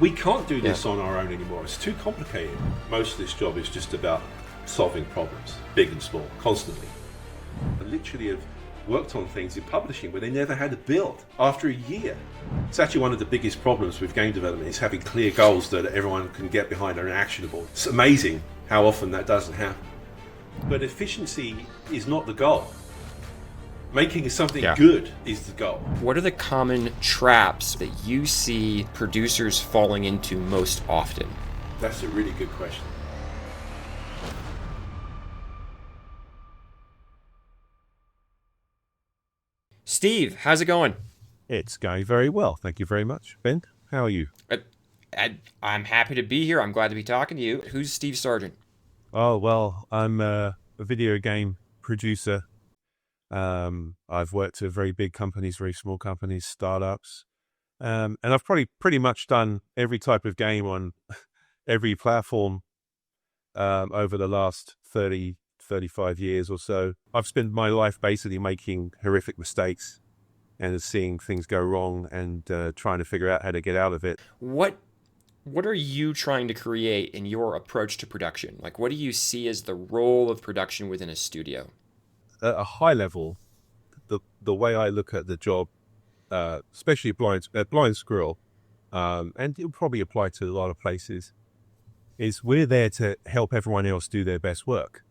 We can't do this on our own anymore. It's too complicated. Most of this job is just about solving problems, big and small, constantly. I literally have worked on things in publishing where they never had a build after a year. It's actually one of the biggest problems with game development is having clear goals that everyone can get behind and are actionable. It's amazing how often that doesn't happen. But efficiency is not the goal. Making something good is the goal. What are the common traps that you see producers falling into most often? That's a really good question. Steve, how's it going? It's going very well. Thank you very much. Ben, how are you? I'm happy to be here. I'm glad to be talking to you. Who's Steve Sargent? Oh, well, I'm a video game producer. I've worked at very big companies, very small companies, startups. And I've probably pretty much done every type of game on every platform over the last 30, 35 years or so. I've spent my life basically making horrific mistakes and seeing things go wrong and trying to figure out how to get out of it. What are you trying to create in your approach to production? Like, what do you see as the role of production within a studio? At a high level, the way I look at the job, especially at Blind Squirrel, and it'll probably apply to a lot of places, is we're there to help everyone else do their best work.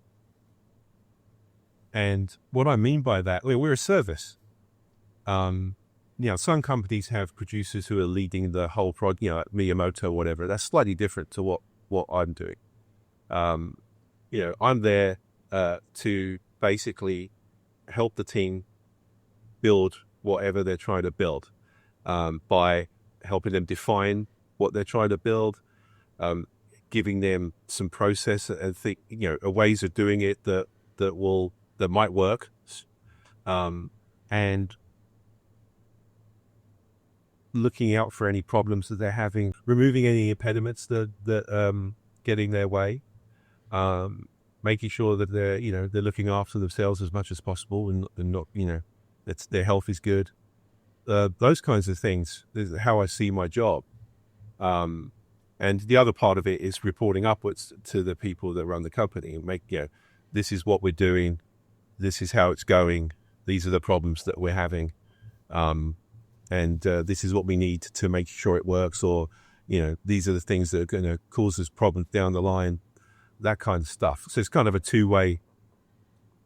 And what I mean by that, we're a service. Some companies have producers who are leading the whole project, Miyamoto or whatever. That's slightly different to what I'm doing. I'm there to basically help the team build whatever they're trying to build by helping them define what they're trying to build, giving them some process and ways of doing it that might work, and looking out for any problems that they're having, removing any impediments that get in their way, making sure that they're looking after themselves as much as possible and not, that their health is good. Those kinds of things is how I see my job. And the other part of it is reporting upwards to the people that run the company and this is what we're doing. This is how it's going. These are the problems that we're having. And this is what we need to make sure it works, or, these are the things that are going to cause us problems down the line, that kind of stuff. So it's kind of a two-way,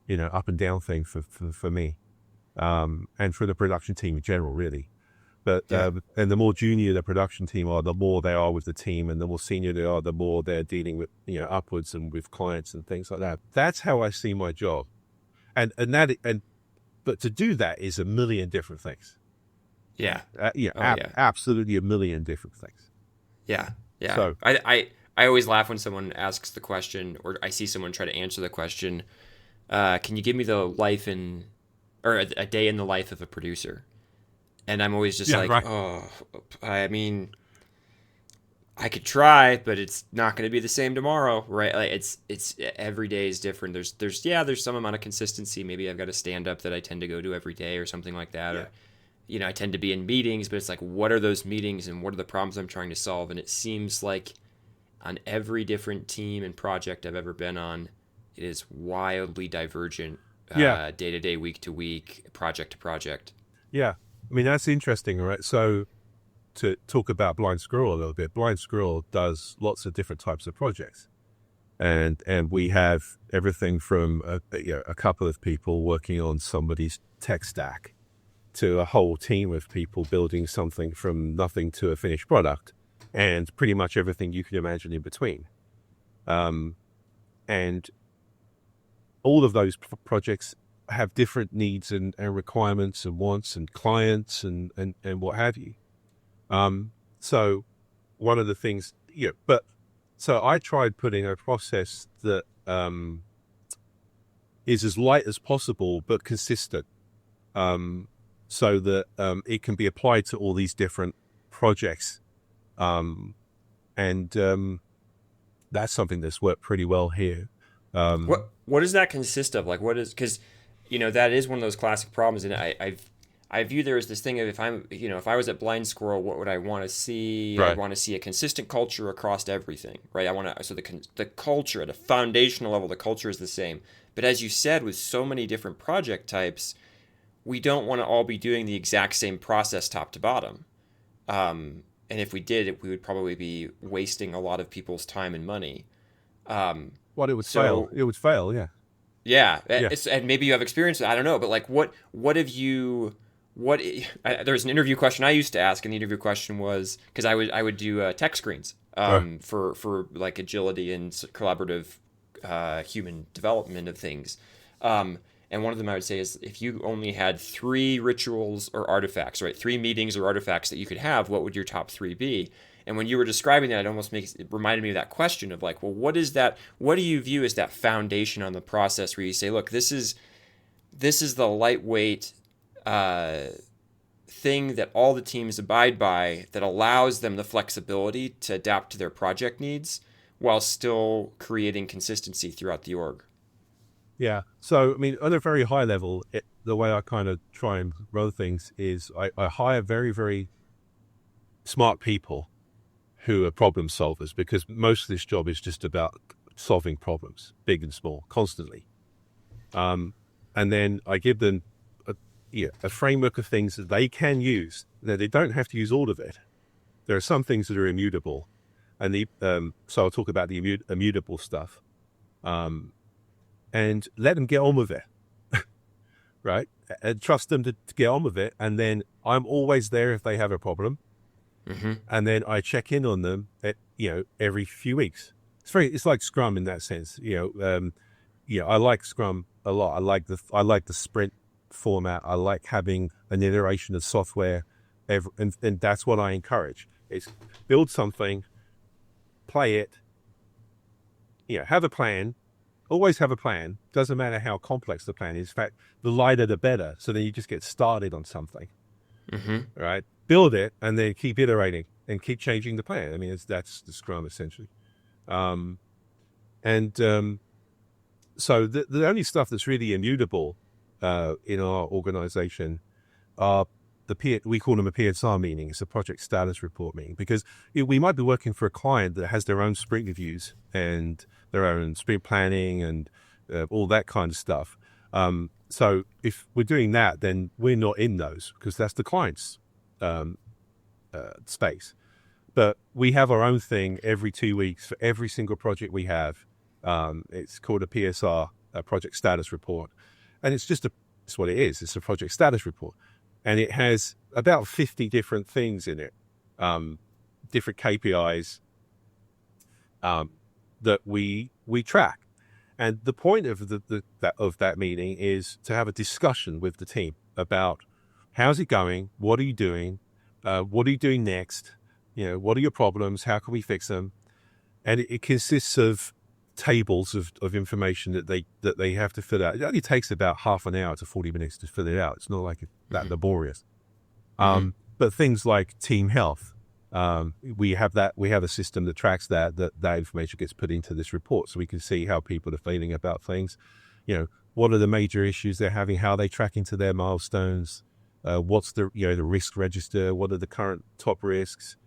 up and down thing for me, and for the production team in general, really. But and the more junior the production team are, the more they are with the team, and the more senior they are, the more they're dealing with, upwards and with clients and things like that. That's how I see my job, but to do that is a million different things. Yeah. Absolutely a million different things. Yeah. Yeah. So I always laugh when someone asks the question, or I see someone try to answer the question, can you give me the life or a day in the life of a producer? And I'm always just right. Oh, I mean, I could try, but it's not going to be the same tomorrow, right? Like it's every day is different. There's some amount of consistency. Maybe I've got a stand-up that I tend to go to every day or something like that. Yeah. Or, I tend to be in meetings, but it's like, what are those meetings and what are the problems I'm trying to solve? And it seems like on every different team and project I've ever been on, it is wildly divergent, day to day, week to week, project to project. Yeah. I mean, that's interesting, right? So to talk about Blind Squirrel a little bit, Blind Squirrel does lots of different types of projects. And we have everything from a couple of people working on somebody's tech stack to a whole team of people building something from nothing to a finished product, and pretty much everything you can imagine in between. And all of those projects have different needs and requirements and wants and clients and what have you. So one of the things, so I tried putting a process that is as light as possible but consistent, so that it can be applied to all these different projects. And that's something that's worked pretty well here. What does that consist of? Like, what is, because, that is one of those classic problems. And I view there as this thing of if I was at Blind Squirrel, what would I want to see? I'd Right. want to see a consistent culture across everything, right? I want to, so the culture at a foundational level, the culture is the same. But as you said, with so many different project types, we don't want to all be doing the exact same process top to bottom. And if we did, we would probably be wasting a lot of people's time and money. What it would fail. So It would fail. Yeah. yeah, Yeah. and maybe you have experience. I don't know, but like, what have you? There's an interview question I used to ask, and the interview question was because I would do tech screens Right. for like agility and collaborative human development of things. And one of them I would say is if you only had 3 rituals or artifacts, right? 3 meetings or artifacts that you could have, what would your top 3 be? And when you were describing that, it reminded me of that question of like, well, what is that? What do you view as that foundation on the process where you say, look, this is the lightweight thing that all the teams abide by that allows them the flexibility to adapt to their project needs while still creating consistency throughout the org. Yeah. So, I mean, on a very high level, the way I kind of try and run things is I hire very, very smart people who are problem solvers, because most of this job is just about solving problems, big and small, constantly. And then I give them a framework of things that they can use. Now, they don't have to use all of it. There are some things that are immutable. And so I'll talk about the immutable stuff. And let them get on with it, right? And trust them to get on with it. And then I'm always there if they have a problem. Mm-hmm. And then I check in on them every few weeks. It's like Scrum in that sense. I like Scrum a lot. I like the sprint format. I like having an iteration of software, and that's what I encourage. Is build something, play it. Have a plan. Always have a plan. Doesn't matter how complex the plan is. In fact, the lighter the better. So then you just get started on something. Mm-hmm. Right? Build it and then keep iterating and keep changing the plan. I mean, that's the Scrum essentially. So the only stuff that's really immutable in our organization are we call them a PSR meeting. It's a project status report meeting, because we might be working for a client that has their own sprint reviews and their own sprint planning and all that kind of stuff. So if we're doing that, then we're not in those because that's the client's space. But we have our own thing every 2 weeks for every single project we have. It's called a PSR, a project status report. And it's what it is. It's a project status report. And it has about 50 different things in it, different KPIs that we track. And the point of that meeting is to have a discussion with the team about how's it going, what are you doing, what are you doing next, what are your problems, how can we fix them, and it consists of tables of information that they have to fill out. It only takes about half an hour to 40 minutes to fill it out. It's not like that laborious. But things like team health, we have a system that tracks that information gets put into this report, so we can see how people are feeling about things. What are the major issues they're having, how they track into their milestones, what's the risk register, what are the current top risks,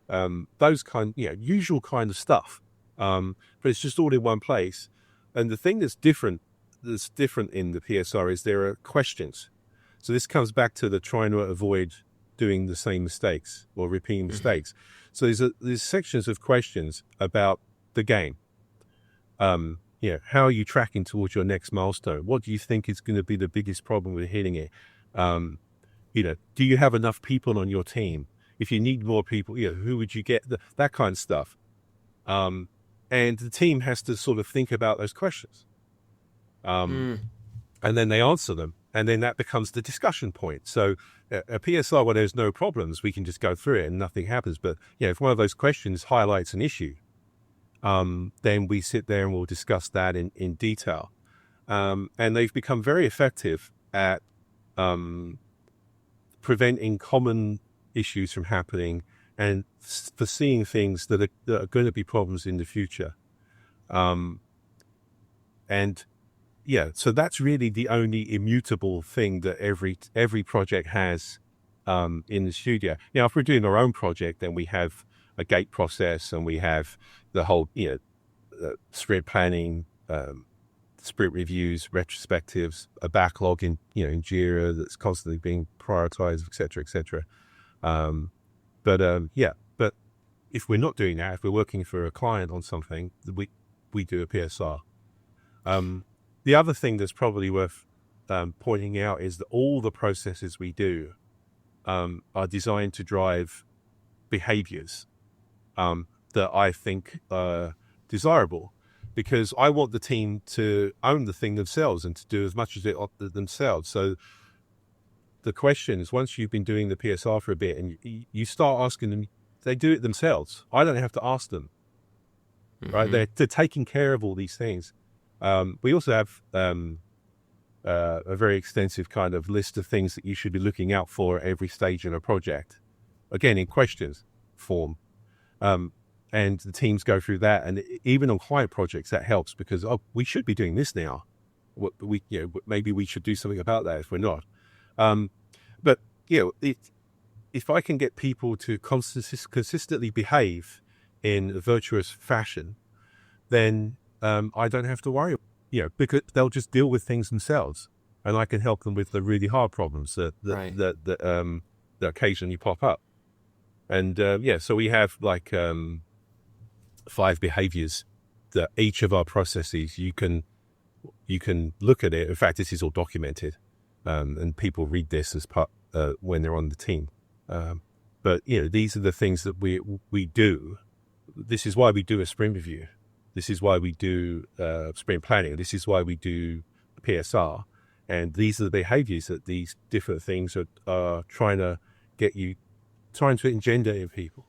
those usual kind of stuff. But it's just all in one place. And the thing that's different in the PSR is there are questions. So this comes back to the trying to avoid doing the same mistakes or repeating mistakes. So there's sections of questions about the game. How are you tracking towards your next milestone? What do you think is going to be the biggest problem with hitting it? Do you have enough people on your team? If you need more people, who would you get? That kind of stuff. And the team has to sort of think about those questions. And then they answer them. And then that becomes the discussion point. So a PSR where there's no problems, we can just go through it and nothing happens. But if one of those questions highlights an issue, then we sit there and we'll discuss that in detail. And they've become very effective at preventing common issues from happening and foreseeing things that are going to be problems in the future. And yeah, so that's really the only immutable thing that every project has in the studio. Now, if we're doing our own project, then we have a gate process, and we have the whole, sprint planning, sprint reviews, retrospectives, a backlog in Jira that's constantly being prioritized, et cetera, et cetera. But if we're not doing that, if we're working for a client on something, we do a PSR. The other thing that's probably worth pointing out is that all the processes we do are designed to drive behaviors that I think are desirable, because I want the team to own the thing themselves and to do as much as it themselves. So the question is, once you've been doing the PSR for a bit and you start asking them, they do it themselves. I don't have to ask them, right? They're taking care of all these things. We also have a very extensive kind of list of things that you should be looking out for at every stage in a project, again, in questions form. And the teams go through that, and even on client projects, that helps, because we should be doing this now. Maybe we should do something about that if we're not. But if I can get people to consistently behave in a virtuous fashion, then I don't have to worry, because they'll just deal with things themselves, and I can help them with the really hard problems that occasionally pop up. And so we have like 5 behaviors that each of our processes, you can look at it. In fact, this is all documented, and people read this as part when they're on the team. But these are the things that we do. This is why we do a sprint review. This is why we do sprint planning. This is why we do PSR. And these are the behaviors that these different things are trying to engender in people.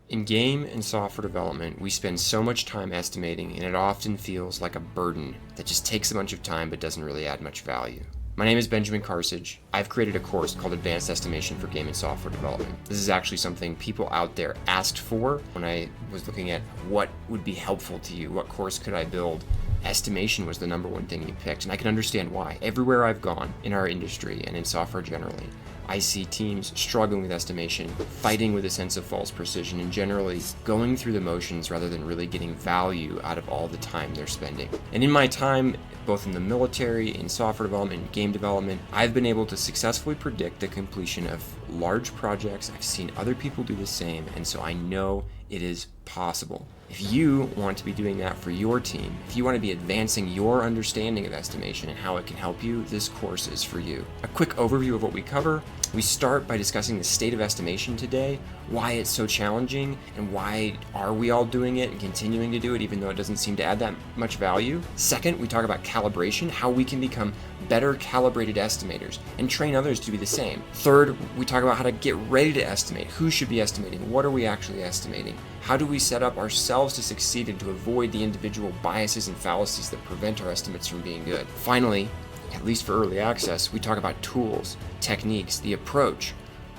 In game and software development, we spend so much time estimating, and it often feels like a burden that just takes a bunch of time but doesn't really add much value. My name is Benjamin Karsage. I've created a course called Advanced Estimation for Game and Software Development. This is actually something people out there asked for when I was looking at what would be helpful to you, what course could I build. Estimation was the number one thing you picked, and I can understand why. Everywhere I've gone in our industry and in software generally, I see teams struggling with estimation, fighting with a sense of false precision, and generally going through the motions rather than really getting value out of all the time they're spending. And in my time, both in the military, in software development, and game development, I've been able to successfully predict the completion of large projects. I've seen other people do the same, and so I know it is possible. If you want to be doing that for your team, if you want to be advancing your understanding of estimation and how it can help you, this course is for you. A quick overview of what we cover. We start by discussing the state of estimation today, why it's so challenging, and why are we all doing it and continuing to do it even though it doesn't seem to add that much value. Second, we talk about calibration, how we can become better calibrated estimators and train others to be the same. Third, we talk about how to get ready to estimate, who should be estimating, what are we actually estimating, how do we set up ourselves to succeed and to avoid the individual biases and fallacies that prevent our estimates from being good. Finally, at least for early access, we talk about tools, techniques, the approach.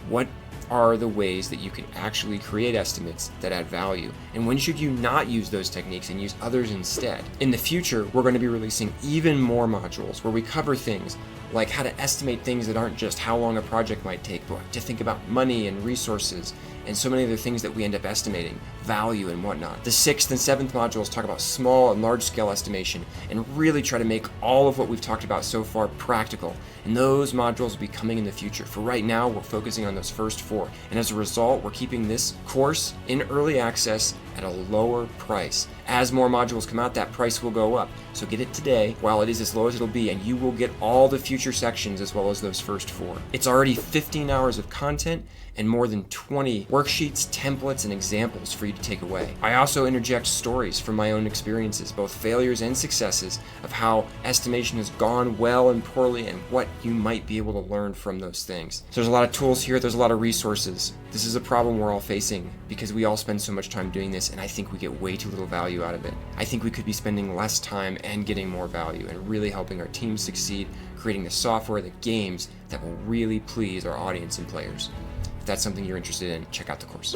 What are the ways that you can actually create estimates that add value? And when should you not use those techniques and use others instead? In the future, we're going to be releasing even more modules where we cover things like how to estimate things that aren't just how long a project might take, but to think about money and resources and so many other things that we end up estimating, value and whatnot. The 6th and 7th modules talk about small and large scale estimation and really try to make all of what we've talked about so far practical. And those modules will be coming in the future. For right now, we're focusing on those first 4. And as a result, we're keeping this course in early access at a lower price. As more modules come out, that price will go up. So get it today while it is as low as it'll be, and you will get all the future sections as well as those first 4. It's already 15 hours of content and more than 20 worksheets, templates, and examples for you to take away. I also interject stories from my own experiences, both failures and successes, of how estimation has gone well and poorly and what you might be able to learn from those things. So there's a lot of tools here, there's a lot of resources. This is a problem we're all facing because we all spend so much time doing this, and I think we get way too little value out of it. I think we could be spending less time and getting more value and really helping our teams succeed, creating the software, the games that will really please our audience and players. If that's something you're interested in, check out the course.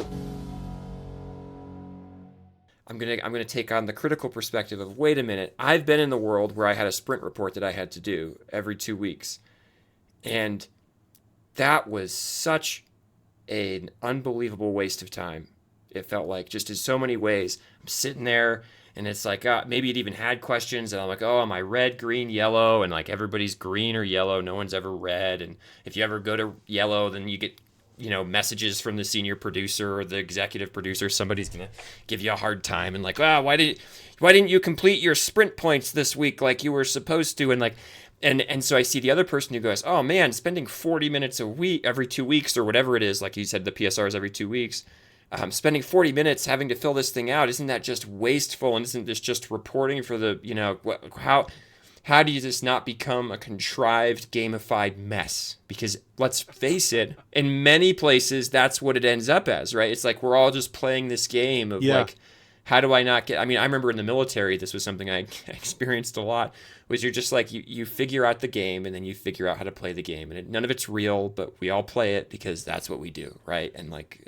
I'm gonna take on the critical perspective of, wait a minute, I've been in the world where I had a sprint report that I had to do every 2 weeks, and that was such an unbelievable waste of time. It felt like, just in so many ways. I'm sitting there, and it's like, maybe it even had questions, and I'm like, oh, am I red, green, yellow? And like, everybody's green or yellow. No one's ever red. And if you ever go to yellow, then you get, messages from the senior producer or the executive producer. Somebody's gonna give you a hard time, and like, why didn't you complete your sprint points this week like you were supposed to? And like, and so I see the other person who goes, oh man, spending 40 minutes a week every 2 weeks or whatever it is, like you said, the PSR is every 2 weeks. Spending 40 minutes having to fill this thing out, isn't that just wasteful? And isn't this just reporting for the, how do you just not become a contrived, gamified mess? Because let's face it, in many places, that's what it ends up as, right? It's like we're all just playing this game of like, how do I not get, I remember in the military, this was something I experienced a lot, was you're just like, you figure out the game, and then you figure out how to play the game. And none of it's real, but we all play it because that's what we do, right? And like,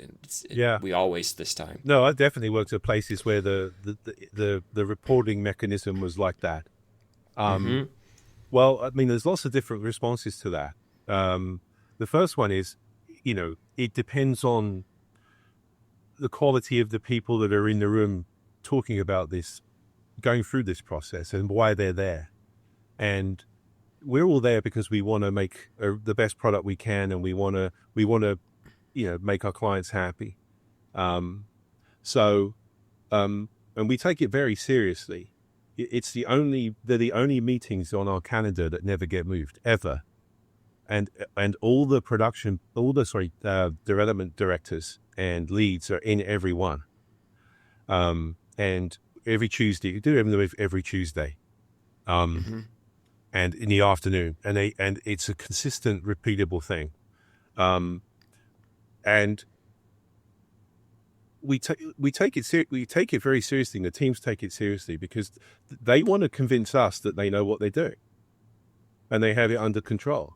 we all waste this time. No, I definitely worked at places where the reporting mechanism was like that. Well, there's lots of different responses to that. The first one is, it depends on the quality of the people that are in the room talking about this, going through this process, and why they're there. And we're all there because we want to make the best product we can, and we want to make our clients happy. And we take it very seriously. They're the only meetings on our calendar that never get moved ever. And all the development directors and leads are in every one. And every Tuesday, you do them every Tuesday. And in the afternoon, and it's a consistent, repeatable thing. And we take it very seriously, and the teams take it seriously, because they want to convince us that they know what they're doing, and they have it under control.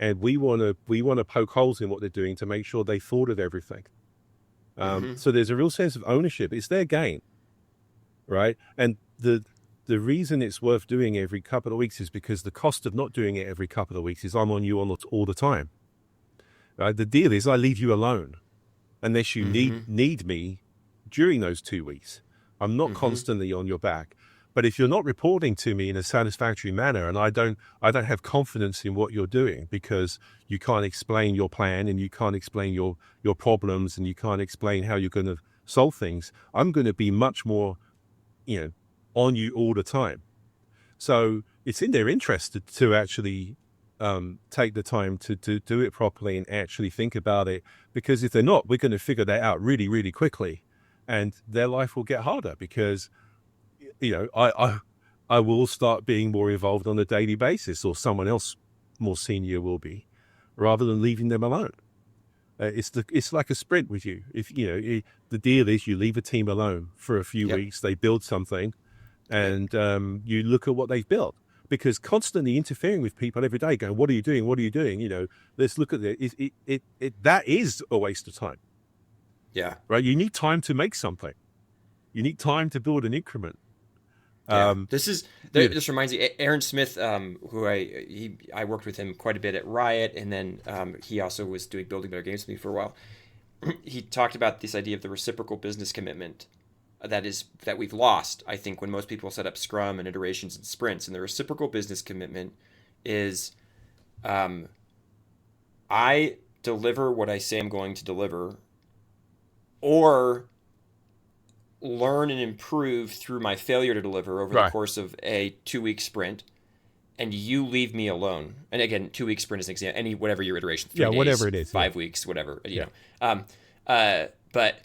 And we want to poke holes in what they're doing to make sure they thought of everything. So there's a real sense of ownership. It's their game, right? And the reason it's worth doing every couple of weeks is because the cost of not doing it every couple of weeks is I'm on you all the time. Right? The deal is I leave you alone unless you need me during those 2 weeks. I'm not constantly on your back. But if you're not reporting to me in a satisfactory manner, and I don't have confidence in what you're doing because you can't explain your plan, and you can't explain your problems, and you can't explain how you're going to solve things, I'm going to be much more, on you all the time. So it's in their interest to actually take the time to do it properly and actually think about it, because if they're not, we're going to figure that out really, really quickly, and their life will get harder because I will start being more involved on a daily basis, or someone else more senior will be, rather than leaving them alone. It's like a sprint with you. If the deal is you leave a team alone for a few weeks, they build something, and you look at what they've built. Because constantly interfering with people every day, going, "What are you doing? What are you doing?" Let's look at it. That is a waste of time. Yeah. Right. You need time to make something. You need time to build an increment. This reminds me, Aaron Smith, who I worked with him quite a bit at Riot, and then he also was doing Building Better Games with me for a while. He talked about this idea of the reciprocal business commitment that we've lost, I think, when most people set up Scrum and iterations and sprints. And the reciprocal business commitment is, I deliver what I say I'm going to deliver, or learn and improve through my failure to deliver over the course of a 2-week sprint, and you leave me alone. And again, 2-week sprint is an example, whatever your iteration, 3 days, whatever it is, 5 weeks, whatever, but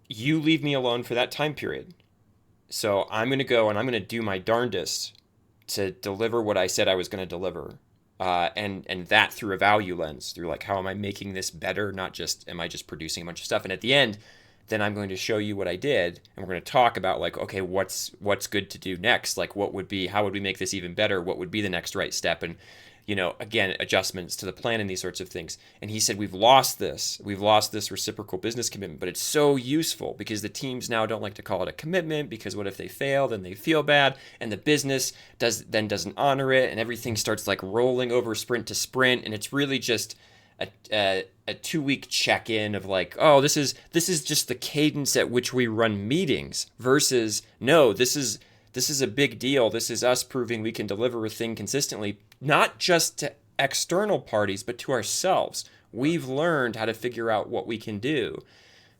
you leave me alone for that time period. So I'm going to go and I'm going to do my darndest to deliver what I said I was going to deliver. And that through a value lens, through like, how am I making this better? Not just, am I just producing a bunch of stuff? And at the end, then I'm going to show you what I did, and we're going to talk about like, okay, what's good to do next? Like, how would we make this even better? What would be the next right step? And again, adjustments to the plan and these sorts of things. And he said, we've lost this reciprocal business commitment, but it's so useful because the teams now don't like to call it a commitment, because what if they fail? Then they feel bad, and the business doesn't honor it, and everything starts like rolling over sprint to sprint, and it's really just a 2-week check-in of like, oh, this is just the cadence at which we run meetings, versus no, this is a big deal. This is us proving we can deliver a thing consistently, not just to external parties, but to ourselves. We've learned how to figure out what we can do.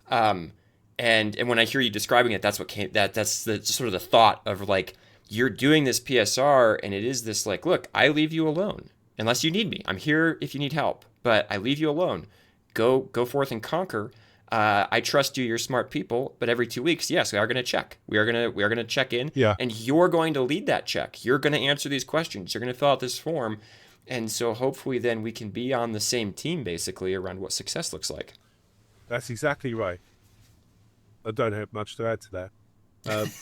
And when I hear you describing it, that's the sort of the thought of like, you're doing this PSR, and it is this like, look, I leave you alone unless you need me. I'm here if you need help, but I leave you alone. Go forth and conquer. I trust you. You're smart people, but every 2 weeks, yes, we are going to check. We are going to check in, and you're going to lead that check. You're going to answer these questions. You're going to fill out this form, and so hopefully, then we can be on the same team, basically, around what success looks like. That's exactly right. I don't have much to add to that.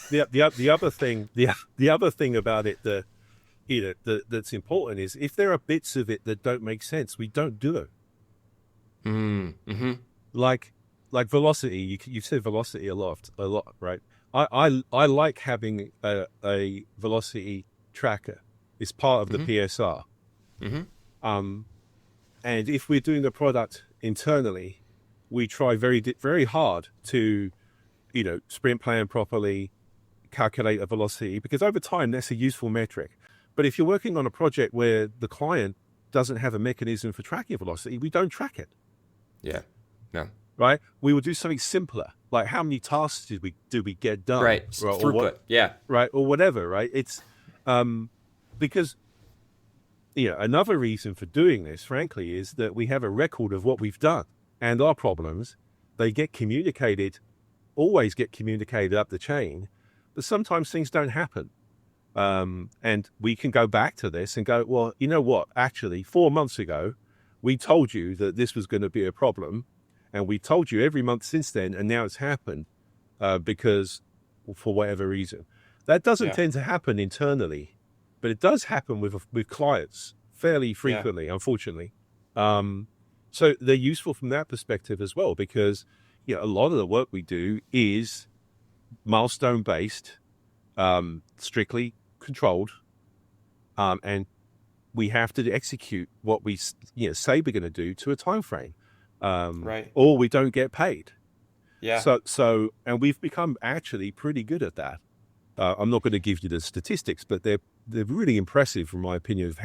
The other thing about it that's important is if there are bits of it that don't make sense, we don't do it. Mm-hmm. Like velocity, you've said velocity a lot, right? I like having a velocity tracker. It's part of the PSR. Mm-hmm. And if we're doing the product internally, we try very hard to, sprint plan properly, calculate a velocity, because over time that's a useful metric. But if you're working on a project where the client doesn't have a mechanism for tracking velocity, we don't track it. Yeah. No. Right? We will do something simpler, like how many tasks do we get done? Right. Throughput. Yeah. Right. Or whatever. Right. It's because another reason for doing this, frankly, is that we have a record of what we've done and our problems. They always get communicated up the chain, but sometimes things don't happen. And we can go back to this and go, well, you know what? Actually, 4 months ago, we told you that this was going to be a problem, and we told you every month since then, and now it's happened because for whatever reason. That doesn't tend to happen internally, but it does happen with clients fairly frequently, unfortunately. So they're useful from that perspective as well, because a lot of the work we do is milestone-based, strictly controlled, and we have to execute what we say we're going to do to a time frame, right? Or we don't get paid. Yeah. So, and we've become actually pretty good at that. I'm not going to give you the statistics, but they're really impressive, from my opinion, of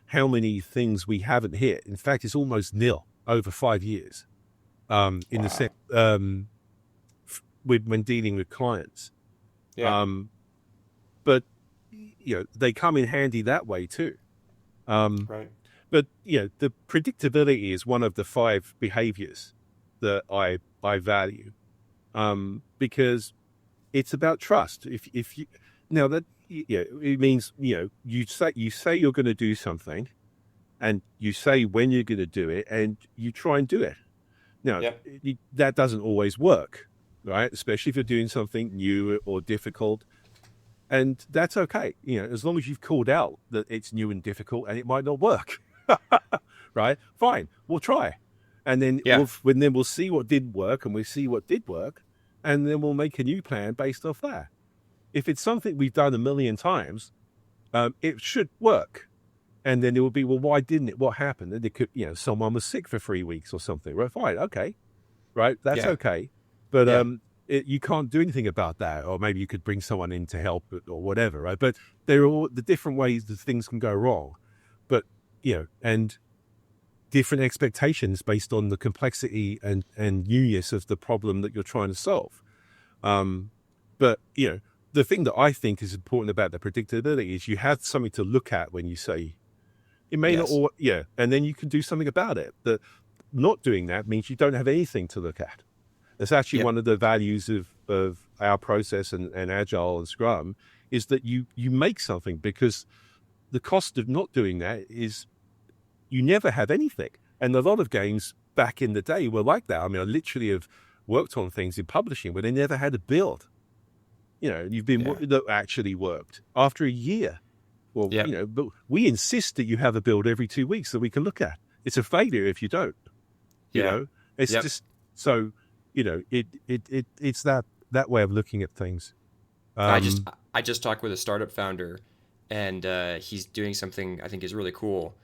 how many things we haven't hit. In fact, it's almost nil over 5 years. When dealing with clients. Yeah. But they come in handy that way too. Right. But the predictability is one of the 5 behaviors that I value, because it's about trust. If you now that it means you say you're going to do something, and you say when you're going to do it, and you try and do it. Now that doesn't always work, right? Especially if you're doing something new or difficult. And that's okay, as long as you've called out that it's new and difficult and it might not work, right? Fine, we'll try. And then we'll see what didn't work, and we'll see what did work, and then we'll make a new plan based off that. If it's something we've done a million times, it should work. And then it will be, well, why didn't it? What happened? And it could, someone was sick for 3 weeks or something. Right? Fine, okay, right? That's okay. But you can't do anything about that, or maybe you could bring someone in to help or whatever, right? But there are all the different ways that things can go wrong, but and different expectations based on the complexity and newness of the problem that you're trying to solve. But the thing that I think is important about the predictability is you have something to look at when you say it may not all, and then you can do something about it. That not doing that means you don't have anything to look at. That's actually one of the values of our process and Agile and Scrum, is that you make something, because the cost of not doing that is you never have anything. And a lot of games back in the day were like that. I mean, I literally have worked on things in publishing where they never had a build. You've been that actually worked after a year. Well, Yep. but we insist that you have a build every 2 weeks that we can look at. It's a failure if you don't. Yeah. It's Yep. just so. It's that way of looking at things. I just talked with a startup founder, and he's doing something I think is really cool.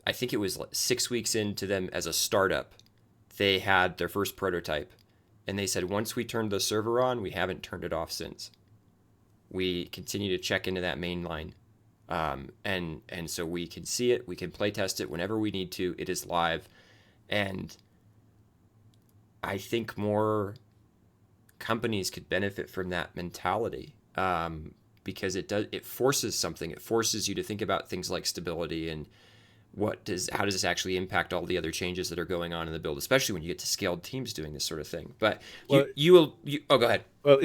I think it was like 6 weeks into them as a startup, they had their first prototype, and they said once we turned the server on, we haven't turned it off since. We continue to check into that main line, and so we can see it, we can play test it whenever we need to. It is live, and I think more companies could benefit from that mentality, because it forces something. It forces you to think about things like stability and how does this actually impact all the other changes that are going on in the build, especially when you get to scaled teams doing this sort of thing. But go ahead. Well,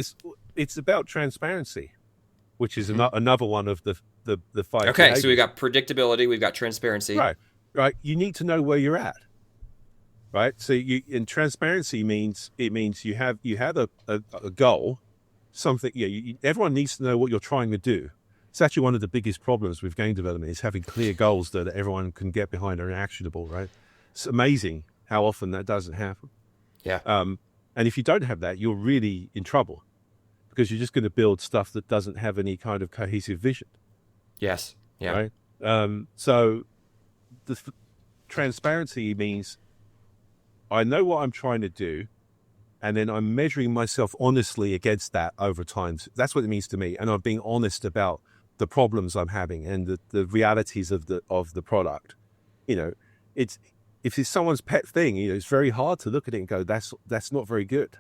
it's about transparency, which is another one of the five. Okay, behaviors. so we got predictability, we've got transparency. Right. You need to know where you're at. Right. So in transparency means you have a goal, something. Yeah. Everyone needs to know what you're trying to do. It's actually one of the biggest problems with game development is having clear goals that everyone can get behind and are actionable. Right. It's amazing how often that doesn't happen. Yeah. And if you don't have that, you're really in trouble because you're just going to build stuff that doesn't have any kind of cohesive vision. Yes. Yeah. Right. So the transparency means I know what I'm trying to do, and then I'm measuring myself honestly against that over time. That's what it means to me. And I'm being honest about the problems I'm having and the realities of the product. If it's someone's pet thing, it's very hard to look at it and go, that's not very good.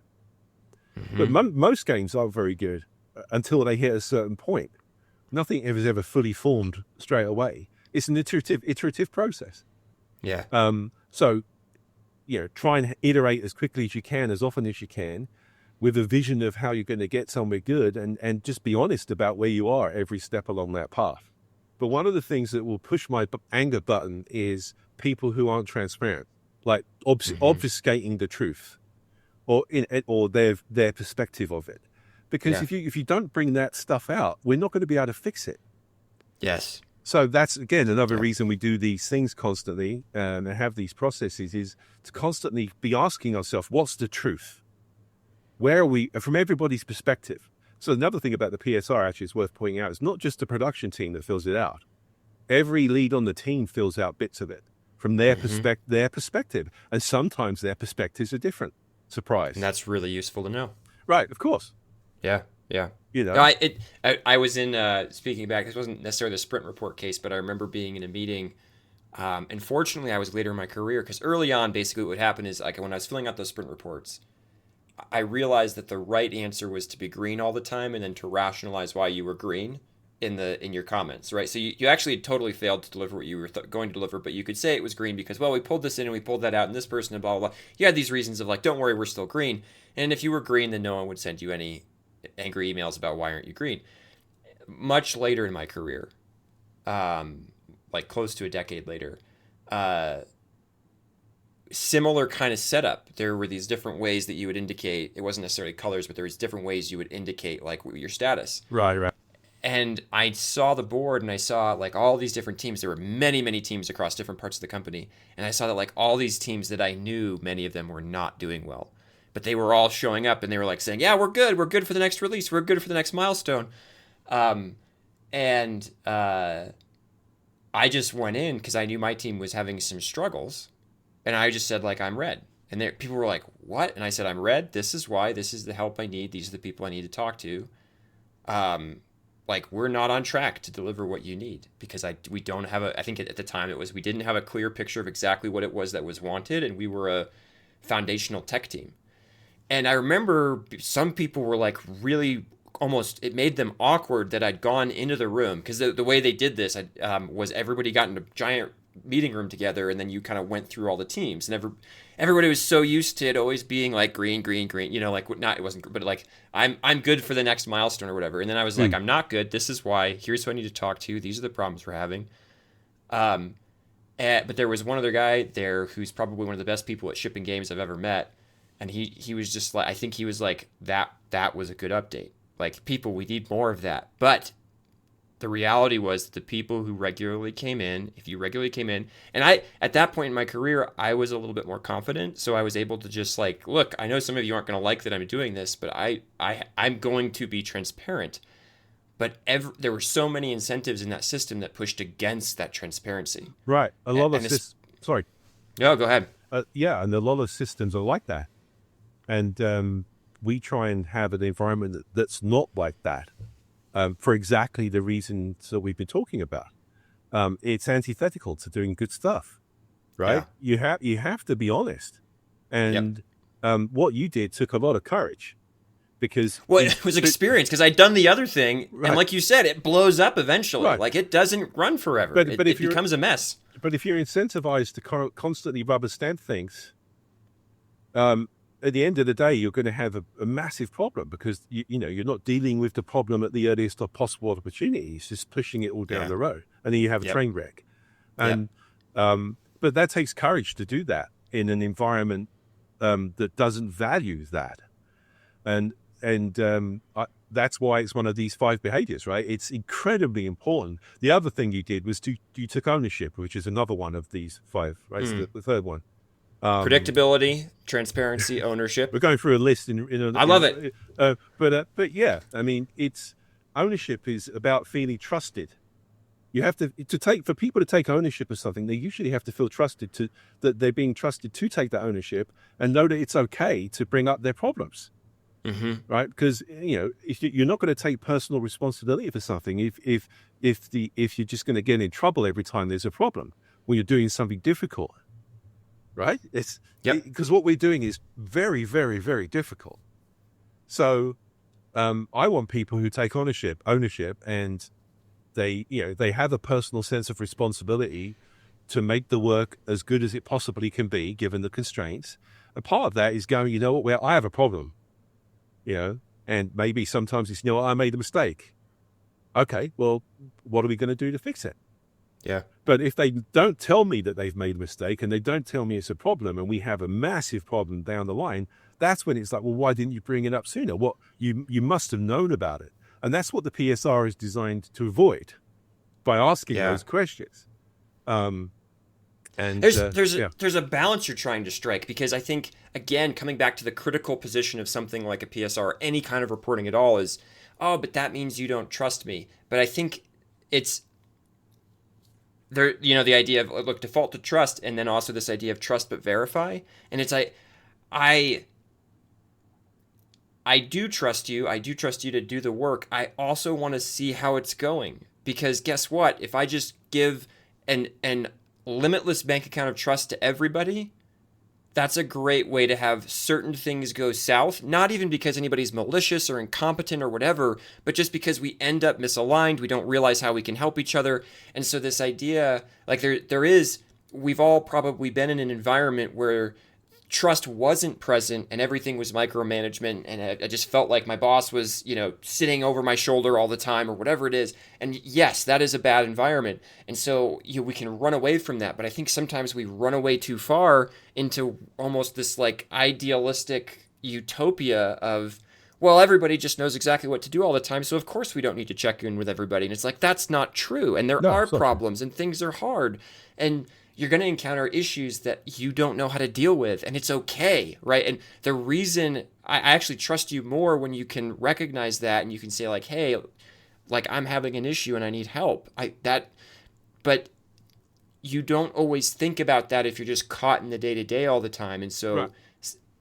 Mm-hmm. But most games aren't very good until they hit a certain point. Nothing is ever fully formed straight away. It's an iterative process. Yeah. So try and iterate as quickly as you can, as often as you can, with a vision of how you're going to get somewhere good, and just be honest about where you are every step along that path. But one of the things that will push my anger button is people who aren't transparent, like obfuscating the truth or their perspective of it. Because if you don't bring that stuff out, we're not going to be able to fix it. Yes. So that's, again, another reason we do these things constantly and have these processes is to constantly be asking ourselves, what's the truth? Where are we, from everybody's perspective? So another thing about the PSR actually is worth pointing out is not just the production team that fills it out. Every lead on the team fills out bits of it from their perspective. And sometimes their perspectives are different. Surprise. And that's really useful to know. Right, of course. Yeah. No, I was in, speaking back, this wasn't necessarily the sprint report case, but I remember being in a meeting. And fortunately, I was later in my career because early on, basically what would happen is like when I was filling out those sprint reports, I realized that the right answer was to be green all the time and then to rationalize why you were green in your comments, right? So you actually totally failed to deliver what you were going to deliver, but you could say it was green because, well, we pulled this in and we pulled that out and this person and blah, blah, blah. You had these reasons of like, don't worry, we're still green. And if you were green, then no one would send you any angry emails about why aren't you green. Much later in my career, like close to a decade later, similar kind of setup. There were these different ways that you would indicate, it wasn't necessarily colors, but there was different ways you would indicate like your status. Right. And I saw the board and I saw like all these different teams. There were many, many teams across different parts of the company. And I saw that like all these teams that I knew, many of them were not doing well. But they were all showing up and they were like saying, yeah, we're good for the next release. We're good for the next milestone. And I just went in because I knew my team was having some struggles. And I just said, like, I'm red. And people were like, what? And I said, I'm red. This is why. This is the help I need. These are the people I need to talk to. Like, we're not on track to deliver what you need because we don't have I think at the time we didn't have a clear picture of exactly what it was that was wanted. And we were a foundational tech team. And I remember some people were like really almost, it made them awkward that I'd gone into the room because the way they did this was everybody got in a giant meeting room together and then you kind of went through all the teams and everybody was so used to it always being like green, like not, it wasn't, but like I'm good for the next milestone or whatever. And then I was like, I'm not good. This is why. Here's who I need to talk to. These are the problems we're having. But there was one other guy there who's probably one of the best people at shipping games I've ever met. And he was just like, I think he was like, that was a good update. Like, people, we need more of that. But The reality was that the people who regularly came in, if you regularly came in, and at that point in my career, I was a little bit more confident. So I was able to just like, look, I know some of you aren't going to like that I'm doing this, but I'm going to be transparent. But there were so many incentives in that system that pushed against that transparency. Right. A lot of sorry. No, go ahead. Yeah, and a lot of systems are like that. And we try and have an environment that's not like that. For exactly the reasons that we've been talking about. It's antithetical to doing good stuff, right? Yeah. You have to be honest. And what you did took a lot of courage because... Well, it was experience because I'd done the other thing. Right. And like you said, it blows up eventually. Right. Like it doesn't run forever. But it becomes a mess. But if you're incentivized to constantly rubber stamp things, at the end of the day, you're going to have a massive problem because you're not dealing with the problem at the earliest possible opportunity. It's just pushing it all down the road, and then you have a train wreck. And but that takes courage to do that in an environment that doesn't value that, and that's why it's one of these 5 behaviors, right? It's incredibly important. The other thing you did was you took ownership, which is another one of these 5, right? It's the third one. Predictability, transparency, ownership. We're going through a list. I love it. But yeah, I mean, ownership is about feeling trusted. You have for people to take ownership of something, they usually have to feel trusted that they're being trusted to take that ownership and know that it's okay to bring up their problems. Mm-hmm. Right? Because if you're not going to take personal responsibility for something, if you're just going to get in trouble every time there's a problem when you're doing something difficult. Right? Because what we're doing is very, very, very difficult. So I want people who take ownership, and they have a personal sense of responsibility to make the work as good as it possibly can be, given the constraints. And part of that is going, well, I have a problem, and maybe sometimes it's, I made a mistake. Okay, well, what are we going to do to fix it? Yeah. But if they don't tell me that they've made a mistake and they don't tell me it's a problem and we have a massive problem down the line, that's when it's like, well, why didn't you bring it up sooner? What you must have known about it. And that's what the PSR is designed to avoid by asking those questions. And there's a balance you're trying to strike because I think, again, coming back to the critical position of something like a PSR, any kind of reporting at all is, oh, but that means you don't trust me. But I think it's there, the idea of look, default to trust, and then also this idea of trust but verify. And it's I do trust you. I do trust you to do the work. I also want to see how it's going because guess what? If I just give an limitless bank account of trust to everybody, that's a great way to have certain things go south, not even because anybody's malicious or incompetent or whatever, but just because we end up misaligned, we don't realize how we can help each other. And so this idea, like we've all probably been in an environment where trust wasn't present and everything was micromanagement, and I just felt like my boss was, sitting over my shoulder all the time or whatever it is. And yes, that is a bad environment. And so we can run away from that. But I think sometimes we run away too far into almost this like idealistic utopia of, well, everybody just knows exactly what to do all the time, so of course we don't need to check in with everybody. And it's like, that's not true. And there are problems and things are hard. And you're going to encounter issues that you don't know how to deal with, and it's okay, right? And the reason I actually trust you more when you can recognize that and you can say like, hey, like I'm having an issue and I need help. But you don't always think about that if you're just caught in the day-to-day all the time. And so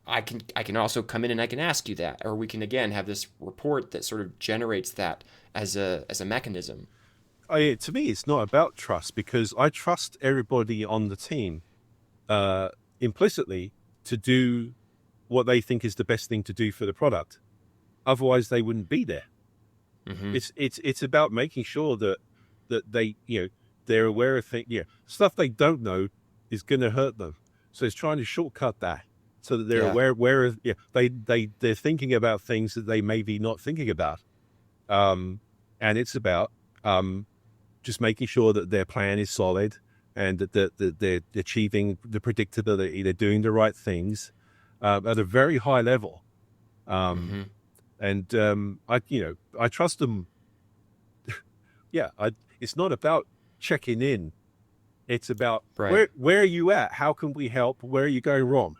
I can also come in and I can ask you that, or we can again have this report that sort of generates that as a mechanism. To me, it's not about trust because I trust everybody on the team implicitly to do what they think is the best thing to do for the product. Otherwise, they wouldn't be there. Mm-hmm. It's about making sure that they they're aware of things. Stuff they don't know is going to hurt them. So it's trying to shortcut that so that they're aware of they're thinking about things that they may be not thinking about. And it's about just making sure that their plan is solid and that they're achieving the predictability, they're doing the right things at a very high level. And I trust them it's not about checking in. It's about Right. where are you at? How can we help? Where are you going wrong?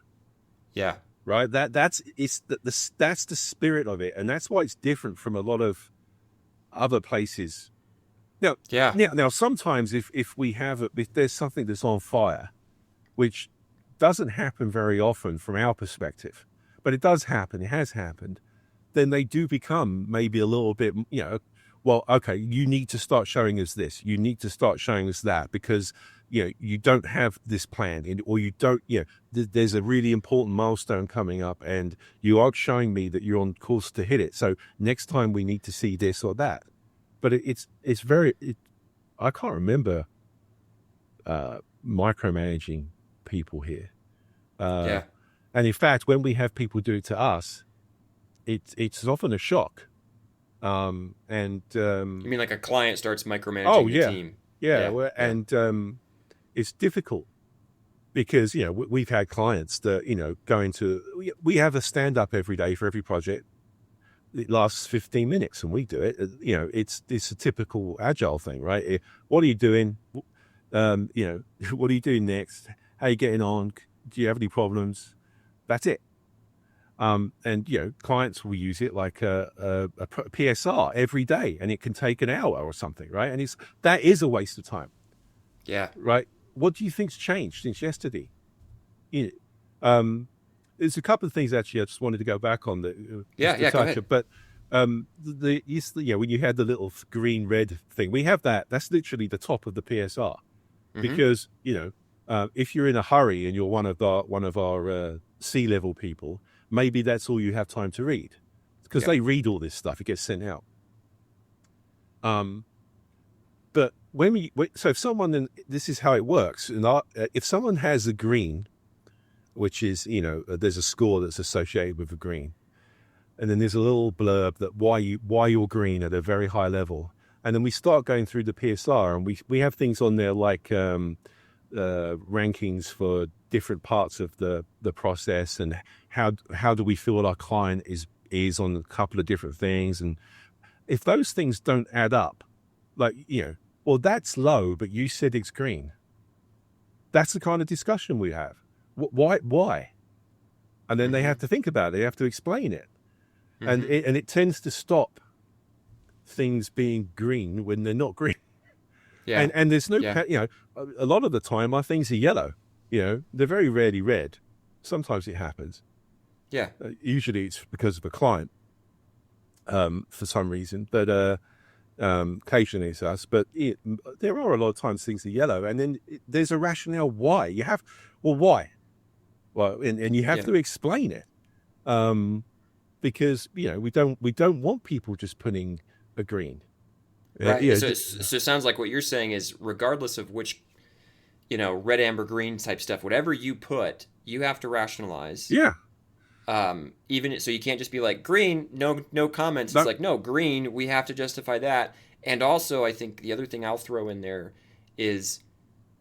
Yeah. Right. That's the spirit of it, and that's why it's different from a lot of other places. Now, Yeah. now sometimes if there's something that's on fire, which doesn't happen very often from our perspective, but it does happen. It has happened. Then they do become maybe a little bit, well, okay, you need to start showing us this. You need to start showing us that because, you don't have this plan or you don't, there's a really important milestone coming up and you are showing me that you're on course to hit it. So next time we need to see this or that. But I can't remember micromanaging people here. Yeah. And in fact, when we have people do it to us, it's often a shock. You mean like a client starts micromanaging oh the yeah, team? yeah, Yeah. and it's difficult because we've had clients that we have a stand up every day for every project. It lasts 15 minutes and we do it. It's a typical agile thing, right? What are you doing? What are you doing next? How are you getting on? Do you have any problems? That's it. Clients will use it like a PSR every day, and it can take an hour or something, right? And that is a waste of time, Yeah. right? What do you think's changed since yesterday? There's a couple of things actually I just wanted to go back on that. Go ahead. But when you had the little green red thing, we have that. That's literally the top of the PSR, because if you're in a hurry and you're one of our C-level people, maybe that's all you have time to read, because they read all this stuff. It gets sent out. But so if someone, and this is how it works, and if someone has a green, which is there's a score that's associated with a green, and then there's a little blurb that why you're green at a very high level, and then we start going through the PSR, and we have things on there like rankings for different parts of the process, and how do we feel our client is on a couple of different things, and if those things don't add up, well, that's low, but you said it's green. That's the kind of discussion we have. Why? And then they have to think about it. They have to explain it, and it tends to stop things being green when they're not green. Yeah. And there's no, a lot of the time our things are yellow. They're very rarely red. Sometimes it happens. Yeah. Usually it's because of a client, for some reason, but occasionally it's us. But there are a lot of times things are yellow, and then there's a rationale why. Why? Well, and you have to explain it, because we don't want people just putting a green. Right. So it sounds like what you're saying is, regardless of which, red, amber, green type stuff, whatever you put, you have to rationalize. Yeah. Even so, you can't just be like green, no comments. It's like, no, green, we have to justify that. And also, I think the other thing I'll throw in there is